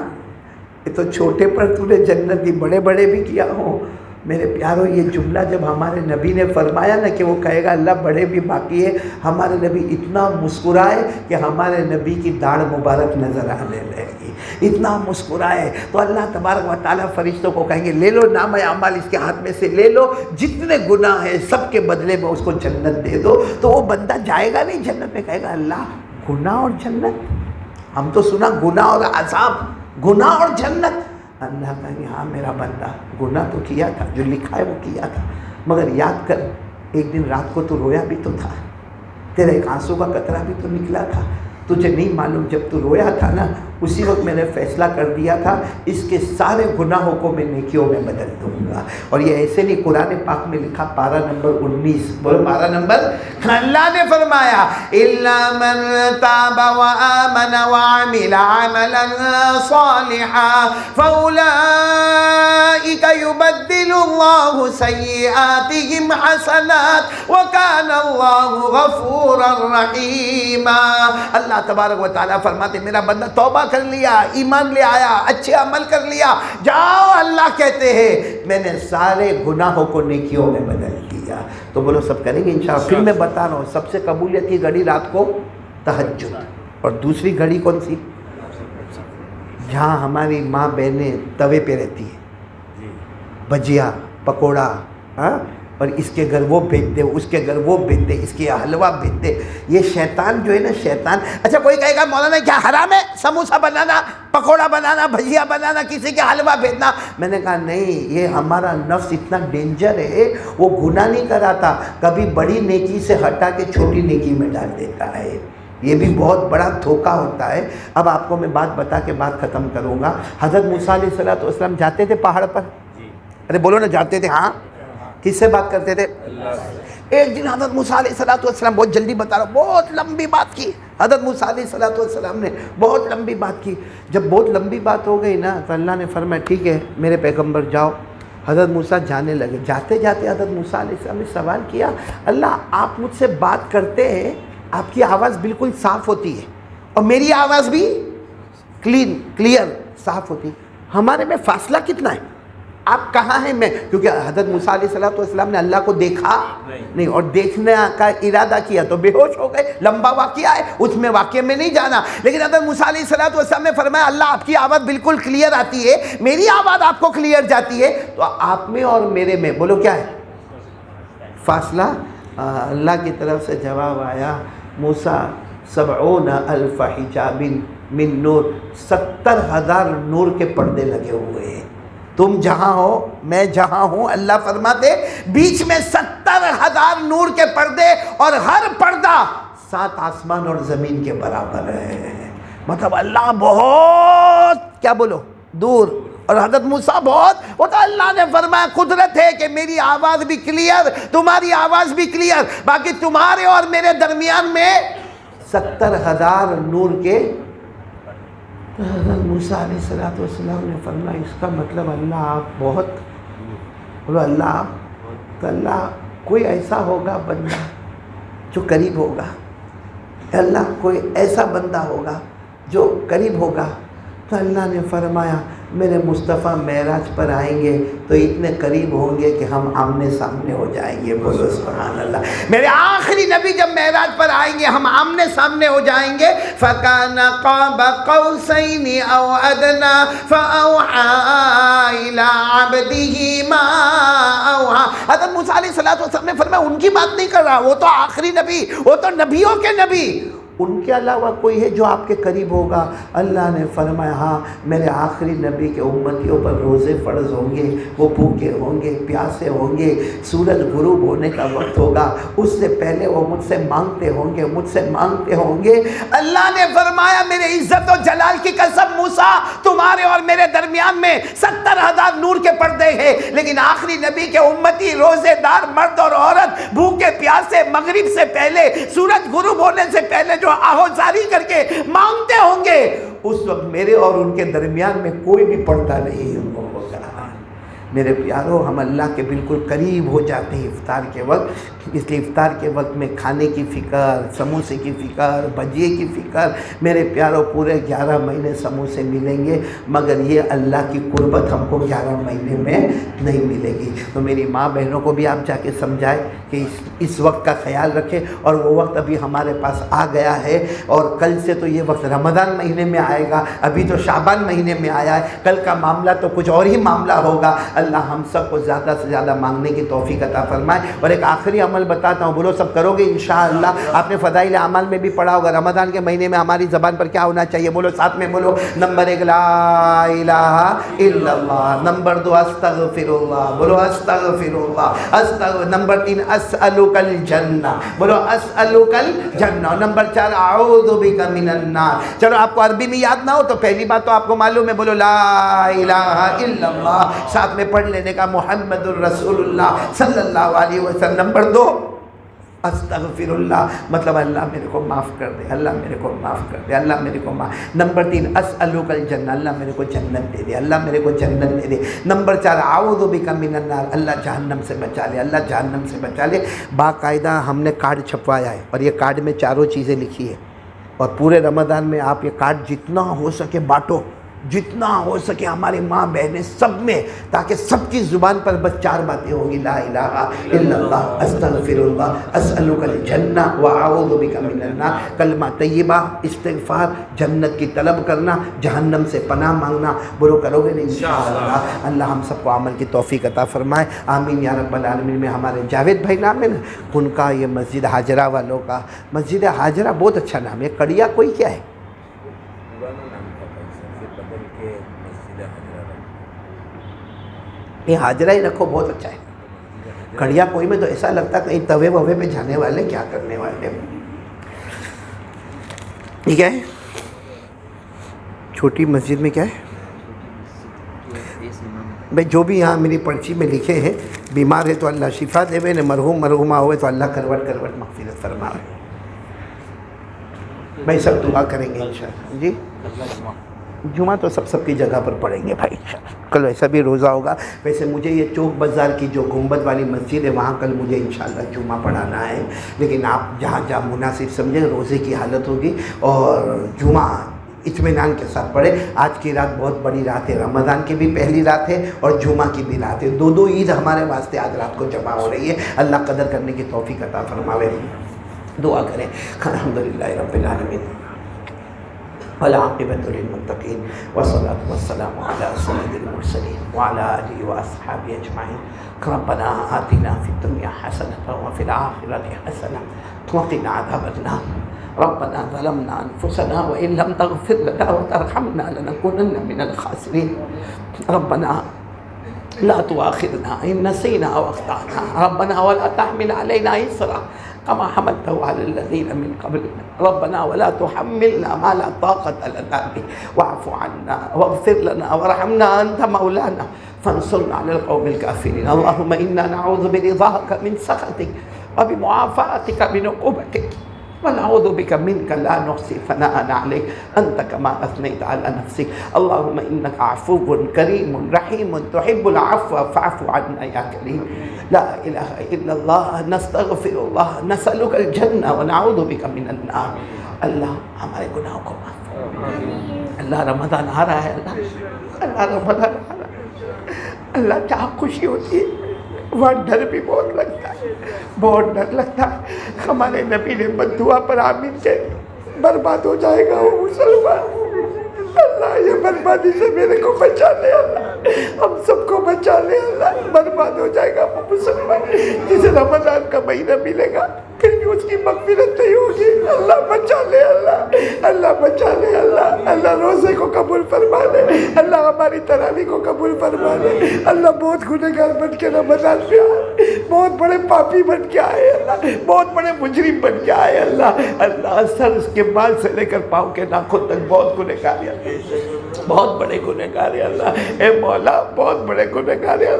یہ تو چھوٹے پر تو نے جنت دی، بڑے بڑے بھی کیا ہوں۔ میرے پیارو یہ جملہ جب ہمارے نبی نے فرمایا نا کہ وہ کہے گا اللہ بڑے بھی باقی ہے، ہمارے نبی اتنا مسکرائے کہ ہمارے نبی کی داڑھ مبارک نظر آنے لگی، اتنا مسکرائے۔ تو اللہ تبارک و تعالیٰ فرشتوں کو کہیں گے لے لو نامہ اعمال، اس کے ہاتھ میں سے لے لو، جتنے گناہ ہیں سب کے بدلے میں اس کو جنت دے دو۔ تو وہ بندہ جائے گا نہیں جنت میں، کہے گا اللہ گناہ اور جنت، ہم تو سنا گناہ اور عذاب، گناہ اور جنت۔ اللہ کہیں گے ہاں میرا بندہ گناہ تو کیا تھا، جو لکھا ہے وہ کیا تھا، مگر یاد کر ایک دن رات کو تو رویا بھی تو تھا، تیرا ایک آنسو کا قطرہ بھی تو نکلا تھا، تجھے نہیں معلوم جب تو رویا تھا نا اسی وقت میں نے فیصلہ کر دیا تھا اس کے سارے گناہوں کو میں نیکیوں میں بدل دوں گا۔ اور یہ ایسے نہیں، قرآن پاک میں لکھا پارہ نمبر 19، بولو پارہ نمبر، اللہ نے فرمایا اِلَّا مَن تَابَ وَآمَنَ وَعَمِلَ عَمَلًا صَالِحًا فَأُولَٰئِكَ يُبَدِّلُ اللَّهُ سَيِّئَاتِهِمْ حَسَنَاتٍ وَكَانَ اللَّهُ غَفُورًا رَحِيمًا۔ اللہ تبارک و تعالیٰ فرماتے میرا بندہ توبہ کر لیا، ایمان لے آیا، اچھے عمل کر لیا، جاؤ اللہ کہتے ہیں میں نے سارے گناہوں کو نیکیوں میں بدل دیا۔ تو بولو سب کریں گے انشاءاللہ۔ پھر میں بتا رہا ہوں سب سے قبولیت کی گھڑی رات کو تہجد، اور دوسری گھڑی کون سی؟ جہاں ہماری ماں بہنیں توے پہ رہتی ہیں، بھجیا پکوڑا، اور اس کے گھر وہ بھیجتے، اس کے گھر وہ بھیجتے، اس کے حلوہ بھیجتے۔ یہ شیطان جو ہے نا، شیطان، اچھا کوئی کہے گا مولانا کیا حرام ہے سموسہ بنانا، پکوڑا بنانا، بھجیا بنانا، کسی کے حلوہ بھیجنا؟ میں نے کہا نہیں، یہ ہمارا نفس اتنا ڈینجر ہے، وہ گناہ نہیں کراتا، کبھی بڑی نیکی سے ہٹا کے چھوٹی نیکی میں ڈال دیتا ہے۔ یہ بھی بہت بڑا دھوکہ ہوتا ہے۔ اب آپ کو میں بات بتا کے بات ختم کروں گا۔ حضرت موسیٰ علیہ السلام جاتے تھے پہاڑ پر؟ ارے بولو نا، جاتے تھے؟ ہاں۔ کس سے بات کرتے تھے؟ ایک دن حضرت موسیٰ علیہ السلام، بہت جلدی بتا رہا ہوں، بہت لمبی بات کی حضرت موسیٰ علیہ السلام نے، بہت لمبی بات کی۔ جب بہت لمبی بات ہو گئی نا تو اللہ نے فرمایا ٹھیک ہے میرے پیغمبر جاؤ۔ حضرت موسیٰ جانے لگے۔ جاتے جاتے حضرت موسیٰ علیہ السلام نے سوال کیا، اللہ آپ مجھ سے بات کرتے ہیں، آپ کی آواز بالکل صاف ہوتی ہے اور میری آواز بھی کلیئر صاف ہوتی ہے، ہمارے میں فاصلہ کتنا ہے؟ آپ کہاں ہیں؟ میں، کیونکہ حضرت موسیٰ علیہ السلام نے اللہ کو دیکھا نہیں، اور دیکھنے کا ارادہ کیا تو بے ہوش ہو گئے۔ لمبا واقعہ ہے، اس میں واقعے میں نہیں جانا، لیکن حضرت موسیٰ علیہ السلام نے فرمایا اللہ آپ کی آواز بالکل کلیئر آتی ہے، میری آواز آپ کو کلیئر جاتی ہے، تو آپ میں اور میرے میں بولو کیا ہے فاصلہ؟ اللہ کی طرف سے جواب آیا، موسیٰ 70,000 حجاب من نور، 70,000 نور کے پردے لگے ہوئے ہیں، تم جہاں ہو میں جہاں ہوں، اللہ فرماتے بیچ میں 70,000 نور کے پردے، اور ہر پردہ 7 آسمان اور زمین کے برابر ہے۔ مطلب اللہ بہت کیا بولو دور، اور حضرت موسیٰ بہت، وہ تو اللہ نے فرمایا قدرت ہے کہ میری آواز بھی کلیئر، تمہاری آواز بھی کلیئر، باقی تمہارے اور میرے درمیان میں 70,000 نور کے۔ حضرت موسیٰ علیہ السلام نے فرمایا اس کا مطلب اللہ آپ بہت، بولو اللہ آپ، تو اللہ کوئی ایسا ہوگا بندہ جو قریب ہوگا، اللہ کوئی ایسا بندہ ہوگا جو قریب ہوگا، تو اللہ نے فرمایا میرے مصطفیٰ معراج پر آئیں گے تو اتنے قریب ہوں گے کہ ہم آمنے سامنے ہو جائیں گے، بولو سبحان اللہ۔ میرے آخری نبی جب معراج پر آئیں گے ہم آمنے سامنے ہو جائیں گے، فَكَانَ قَابَ قَوْسَيْنِ أَوْ أَدْنَىٰ فَأَوْحَىٰ إِلَىٰ عَبْدِهِ مَا أَوْحَىٰ۔ حضرت موسیٰ علیہ السلام نے فرمایا ان کی بات نہیں کر رہا، وہ تو آخری نبی، وہ تو نبیوں کے نبی، ان کے علاوہ کوئی ہے جو آپ کے قریب ہوگا؟ اللہ نے فرمایا ہاں میرے آخری نبی کے امتیوں پر روزے فرض ہوں گے، وہ بھوکے ہوں گے، پیاسے ہوں گے، سورج غروب ہونے کا وقت ہوگا، اس سے پہلے وہ مجھ سے مانگتے ہوں گے، مجھ سے مانگتے ہوں گے۔ اللہ نے فرمایا میرے عزت و جلال کی قسم موسیٰ تمہارے اور میرے درمیان میں 70,000 نور کے پردے ہیں، لیکن آخری نبی کے امتی روزے دار مرد اور عورت بھوکے پیاسے مغرب سے پہلے، سورج غروب ہونے سے پہلے جو آہوزاری کر کے مانگتے ہوں گے، اس وقت میرے اور ان کے درمیان میں کوئی بھی پردہ نہیں ہوگا۔ میرے پیارو ہم اللہ کے بالکل قریب ہو جاتے ہیں افطار کے وقت، اس لیے افطار کے وقت میں کھانے کی فکر، سموسے کی فکر، بھجیے کی فکر، میرے پیارو پورے 11 مہینے سموسے ملیں گے مگر یہ اللہ کی قربت ہم کو 11 مہینے میں نہیں ملے گی۔ تو میری ماں بہنوں کو بھی آپ جا کے سمجھائیں کہ اس وقت کا خیال رکھیں، اور وہ وقت ابھی ہمارے پاس آ گیا ہے، اور کل سے تو یہ وقت رمضان مہینے میں آئے گا، ابھی تو شعبان مہینے میں آیا ہے، کل کا معاملہ تو کچھ اور ہی معاملہ ہوگا۔ اللہ ہم سب کو زیادہ سے زیادہ مانگنے کی توفیق عطا فرمائے۔ اور ایک آخری عمل بتاتا ہوں، بولو سب کرو گے انشاءاللہ؟ آپ نے فضائل اعمال میں بھی پڑھا ہوگا، رمضان کے مہینے میں ہماری زبان پر کیا ہونا چاہیے؟ بولو ساتھ میں بولو، نمبر 1 لا الہ الا اللہ، نمبر 2 استغفر اللہ، بولو استغفر اللہ، نمبر 3 اسألک الجنہ، بولو اسألک الجنہ، نمبر 4 اعوذ بک من النار۔ چلو آپ کو عربی میں یاد نہ ہو تو پہلی بات تو آپ کو معلوم ہے، بولو لا الہ الا اللہ، ساتھ میں پڑھ لینے کا محمد الرسول اللہ صلی اللہ علیہ وسلم۔ نمبر 2 استغفر اللہ، مطلب اللہ میرے کو معاف کر دے، اللہ میرے کو معاف کر دے، اللہ میرے کو معاف۔ نمبر 3 اسألک الجنہ، اللہ میرے کو جنت دے دے، اللہ میرے کو جنت دے دے۔ نمبر 4 اعوذ بک من النار، اللہ جہنم سے بچا لے، اللہ جہنم سے بچا لے۔ باقاعدہ ہم نے کارڈ چھپوایا ہے اور یہ کارڈ میں چاروں چیزیں لکھی ہے، اور پورے رمضان میں آپ یہ کارڈ جتنا ہو سکے بانٹو، جتنا ہو سکے ہماری ماں بہنیں سب میں، تاکہ سب کی زبان پر بس 4 باتیں ہوں گی، لا الہ الا اللہ، استغفر اللہ، اسألک الجنہ واعوذ بک من النار۔ کلمہ طیبہ، استغفار، جنت کی طلب کرنا، جہنم سے پناہ مانگنا، برو کرو گے نہیں انشاءاللہ؟ اللہ ہم سب کو عمل کی توفیق عطا فرمائے، آمین یا رب العالمین۔ میں ہمارے جاوید بھائی نام ہے نا، ان کا یہ مسجد ہاجرہ والوں کا، مسجد ہاجرہ بہت اچھا نام ہے، کڑیا کوئی کیا ہے؟ یہ حاجرہ ہی رکھو، بہت اچھا ہے۔ کڑیا کوئی میں تو ایسا لگتا کہیں توے ووے پہ جانے والے، کیا کرنے والے۔ یہ کیا ہے؟ چھوٹی مسجد میں کیا ہے بھائی؟ جو بھی یہاں میری پرچی میں لکھے ہیں، بیمار ہے تو اللہ شفا دے، نے مرحوم مرحومہ ہوئے تو اللہ کروٹ کروٹ مغفرت فرمائے بھائی. سب دعا کریں گے انشاءاللہ. جی جمعہ تو سب کی جگہ پر پڑھیں گے بھائی انشاءاللہ. کل ویسا بھی روزہ ہوگا. ویسے مجھے یہ چوک بازار کی جو گنبد والی مسجد ہے وہاں کل مجھے انشاءاللہ جمعہ پڑھانا ہے، لیکن آپ جہاں جہاں مناسب سمجھیں. روزے کی حالت ہوگی اور جمعہ اطمینان کے ساتھ پڑھے. آج کی رات بہت بڑی رات ہے، رمضان کی بھی پہلی رات ہے اور جمعہ کی بھی رات ہے. دو عید ہمارے واسطے آج رات کو جمع ہو رہی ہے. اللہ قدر کرنے کی توفیق عطا فرماوے. دعا کریں. الحمدللہ رب العالمین والعاقبۃ للمتقین والصلاۃ والسلام علی سید المرسلین وعلی آلہ واصحابہ اجمعین. ربنا آتنا فی الدنیا حسنۃ وفی الآخرۃ حسنۃ وقنا عذاب النار. ربنا ظلمنا انفسنا وان لم تغفر لنا وترحمنا لنكونن من الخاسرین. ربنا لا تؤاخذنا ان نسينا او اخطانا. ربنا ولا تحمل علينا إصرا كما حملته على الذين من قبلنا. ربنا ولا تحملنا ما لا طاقة لنا به واعف عنا واغفر لنا وارحمنا أنت مولانا فانصرنا على القوم الكافرين. اللهم إنا نعوذ برضاك من سخطك وبمعافاتك من عقوبتك ونعوذ بك منك لا نحصي ثناء عليك أنت كما أثنيت على نفسك. اللهم إنك عفو كريم رحيم تحب العفو فاعف عنا يا كريم. لا إله إلا الله نستغفر الله نسألك الجنة ونعوذ بك من النار. اللہ ہمارے گناہوں کو معاف فرما. اللہ رمضان آ رہا ہے. اللہ رمضان آ رہا ہے. اللہ جہاں خوشی ہوتی ہے وہاں ڈر بھی بہت لگتا ہے، بہت ڈر لگتا ہے. ہمارے نبی نے بددعا پر آمین کہ برباد ہو جائے گا وہ مسلمان. اللہ یہ بربادی سے میرے کو بچا لے. اللہ ہم سب کو بچا لے. اللہ برباد ہو جائے گا وہ مسلمان. جسے رمضان کا مہینہ ملے گا پھر بھی اس کی مغفرت نہیں ہوگی. اللہ بچا لے. اللہ بچا لے. اللہ روزے کو قبول فرما لے. اللہ ہماری تراویح کو قبول فرما لے. اللہ بہت گنہگار بن کے رمضان میں آئے، بہت بڑے پاپی بن کے آئے. اللہ بہت بڑے مجرم بن کے آئے. اللہ سر اس کے بال سے لے کر پاؤں کے ناخن تک بہت گنہگار ہے، بہت بڑے گنہگار ہے. اللہ اے مولا بہت بڑے گنہگار ہے.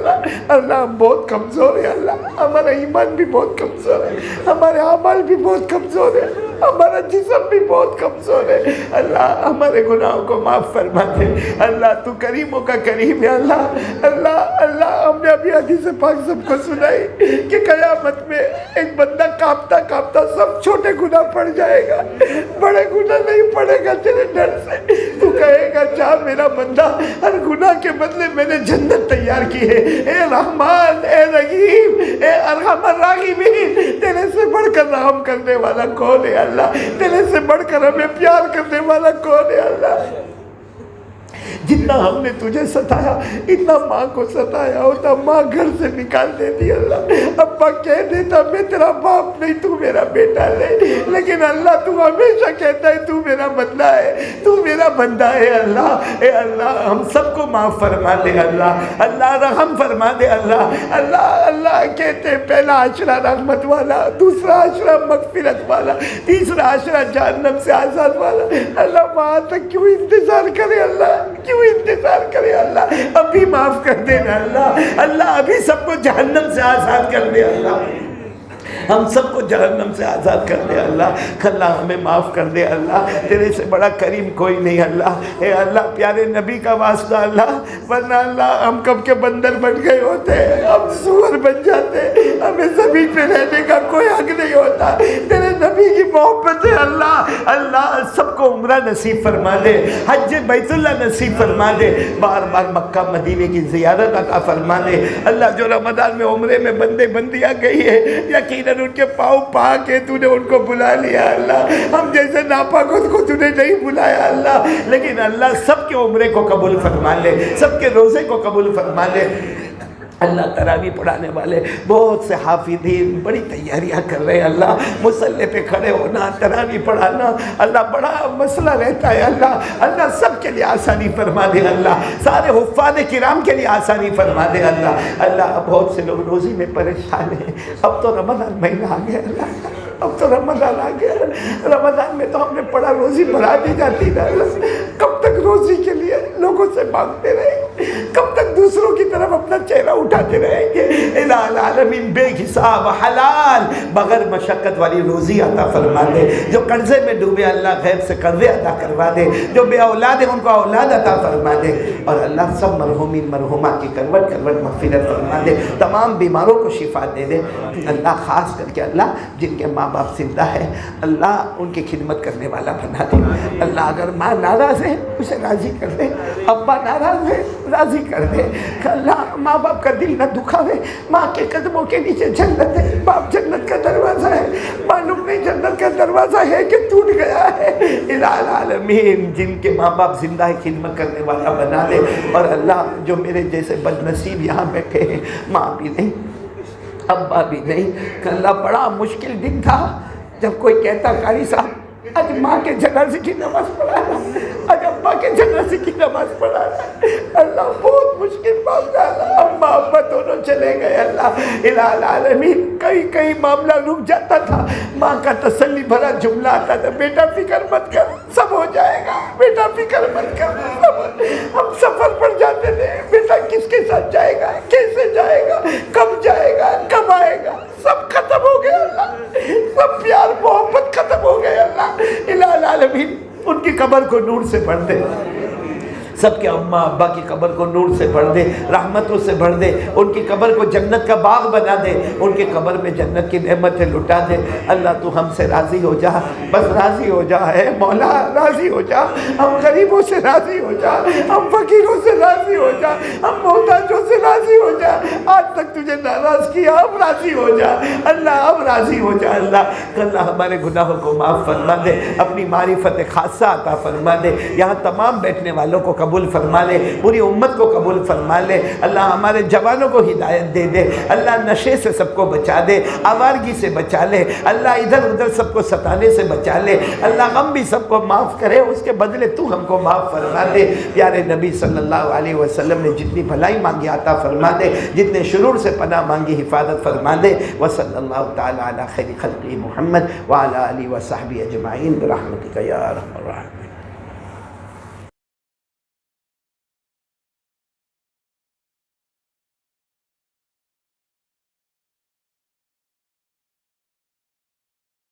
اللہ ہم بہت کمزور ہے. اللہ ہمارا ایمان بھی بہت کمزور ہے، ہمارے اعمال بھی بہت کمزور ہے، ہمارا جسم بھی بہت کمزور ہے. اللہ ہمارے گناہوں کو معاف فرما دے. اللہ تو کریموں کا کریم ہے. اللہ ہم نے ابھی حدیث پاک سب کو سنائی کہ قیامت میں ایک بندہ کانپتا کانپتا سب چھوٹے گناہ پڑ جائے گا، بڑے گناہ نہیں پڑے گا تیرے ڈر سے. تو کہے گا جا میرا بندہ، ہر گناہ کے بدلے میں نے جنت تیار کی ہے. اے رحمان، اے رحیم، اے ارحم الراحمین، تیرے سے بڑھ کر رحم کرنے والا کون ہے اللہ؟ تیرے سے بڑھ کر ہمیں پیار کرنے والا کون ہے اللہ؟ جتنا ہم نے تجھے ستایا اتنا ماں کو ستایا ہوتا، ماں گھر سے نکال دیتی. اللہ ابا کہہ دیتا میں تیرا باپ نہیں تو میرا بیٹا ہے، لیکن اللہ تو ہمیشہ کہتا ہے تو میرا بندہ ہے، تو میرا بندہ ہے. اللہ اے اللہ ہم سب کو معاف فرما دے. اللہ رحم فرما دے. اللہ کہتے پہلا عشرہ رحمت والا، دوسرا عشرہ مغفرت والا، تیسرا عشرہ جہنم سے آزاد والا. اللہ وہاں تک کیوں انتظار کرے؟ اللہ کیوں انتظار کرے؟ اللہ ابھی معاف کر دینا. اللہ ابھی سب کو جہنم سے آزاد کر دے. ہم سب کو جہنم سے آزاد کر دے. اللہ ہمیں معاف کر دے. اللہ تیرے سے بڑا کریم کوئی نہیں. اے اللہ پیارے نبی کا واسطہ اللہ، ورنہ اللہ ہم کب کے بندر بن گئے ہوتے، ہم سور بن جاتے، ہمیں زمین پہ رہنے کا کوئی حق نہیں ہوتا. تیرے نبی کی محبت ہے. اللہ سب کو عمرہ نصیب فرما دے، حج بیت اللہ نصیب فرما دے، بار بار مکہ مدینے کی زیارت عطا فرما دے. اللہ جو رمضان میں عمرے میں بندے بندیاں گئی ہے، یقیناً ان کے پاؤں پاک ہے، تو نے ان کو بلا لیا. اللہ ہم جیسے ناپاک کو تو نے نہیں بلایا. اللہ لیکن اللہ سب کے عمرے کو قبول فرما لے، سب کے روزے کو قبول فرما لے. اللہ تراویح پڑھانے والے بہت سے حافظین بڑی تیاریاں کر رہے ہیں. اللہ مصلی پہ کھڑے ہونا، تراویح پڑھانا اللہ بڑا مسئلہ رہتا ہے. اللہ سب کے لیے آسانی فرما دے. اللہ سارے حفاظ کرام کے لیے آسانی فرما دے. اللہ بہت سے لوگ روزی میں پریشان ہیں. اب تو رمضان مہینہ آ گیا. اللہ اب تو رمضان آ گیا، رمضان میں تو ہم نے پڑا روزی بڑھا دی جاتی نا، کب تک روزی کے لیے لوگوں سے مانگتے رہیں گے؟ کب تک دوسروں کی طرف اپنا چہرہ اٹھاتے رہیں گے؟ الہ العالمین بے حساب حلال بغیر مشقت والی روزی عطا فرما دے، جو قرضے میں ڈوبے اللہ غیب سے قرضے عطا کروا دے، جو بے اولاد ہیں ان کو اولاد عطا فرما دے، اور اللہ سب مرحومین مرحومات کی کروٹ کروٹ مغفرت فرما دے، تمام بیماروں کو شفا دے دے۔ اللہ خاص کر کے اللہ جن کے ماں باپ زندہ ہے اللہ ان کی خدمت کرنے والا بنا دے۔ اللہ اگر ماں ناراض ہے اسے راضی کر دے، ابا ناراض ہے راضی کر دے، کہ اللہ ماں باپ کا دل نہ دکھاوے، ماں کے قدموں کے نیچے جنت ہے، باپ جنت کا دروازہ ہے، معلوم نہیں جنت کا دروازہ ہے کہ ٹوٹ گیا ہے۔ الہ العالمین جن کے ماں باپ زندہ ہے خدمت کرنے والا بنا دے، اور اللہ جو میرے جیسے بد نصیب یہاں بیٹھے ہیں، ماں بھی نہیں ابا بھی نہیں، کہ اللہ بڑا مشکل دن تھا جب کوئی کہتا قاری صاحب آج ماں کے جنازے کی نماز پڑھانا، آج ابا کے جنازے کی نماز پڑھانا، اللہ بہت مشکل معاملہ، اماں ابا دونوں چلے گئے۔ اللہ الہ العالمین کئی معاملہ رک جاتا تھا، ماں کا تسلی بھرا جملہ آتا تھا، بیٹا فکر مت کر سب ہو جائے گا، بیٹا فکر مت کر سب۔ ہم سفر پر جاتے تھے، بیٹا کس کے ساتھ جائے گا، کیسے جائے گا، کب جائے گا، کب آئے گا، سب ختم ہو گیا اللہ، سب پیار محبت ختم ہو گیا اللہ۔ الہ العالمین ان کی قبر کو نور سے بھر دے، سب کے اماں ابا کی قبر کو نور سے بھر دے، رحمتوں سے بھر دے، ان کی قبر کو جنت کا باغ بنا دے، ان کی قبر میں جنت کی نعمتیں لٹا دے۔ اللہ تو ہم سے راضی ہو جا، بس راضی ہو جا ہے مولا، راضی ہو جا، ہم غریبوں سے راضی ہو جا، ہم فقیروں سے راضی ہو جا، ہم محتاجوں سے راضی ہو جا۔ آج تک تجھے ناراض کیا، اب راضی ہو جا اللہ، اب راضی ہو جا اللہ۔ اللہ ہمارے گناہوں کو معاف فرما دے، اپنی معرفت خاصہ عطا فرما دے، یہاں تمام بیٹھنے والوں کو قبول فرما لے، پوری امت کو قبول فرما لے۔ اللہ ہمارے جوانوں کو ہدایت دے دے، اللہ نشے سے سب کو بچا دے، آوارگی سے بچا لے، اللہ ادھر ادھر سب کو ستانے سے بچا لے، اللہ غم بھی سب کو معاف کرے، اس کے بدلے تو ہم کو معاف فرما دے۔ پیارے نبی صلی اللہ علیہ وسلم نے جتنی بھلائی مانگی عطا فرما دے، جتنے شرور سے پناہ مانگی حفاظت فرما دے۔ وصلی اللہ تعالی علی خیر خلقہ محمد وعلی آلہ وصحبہ اجمعین برحمتک یا ارحم الراحمین۔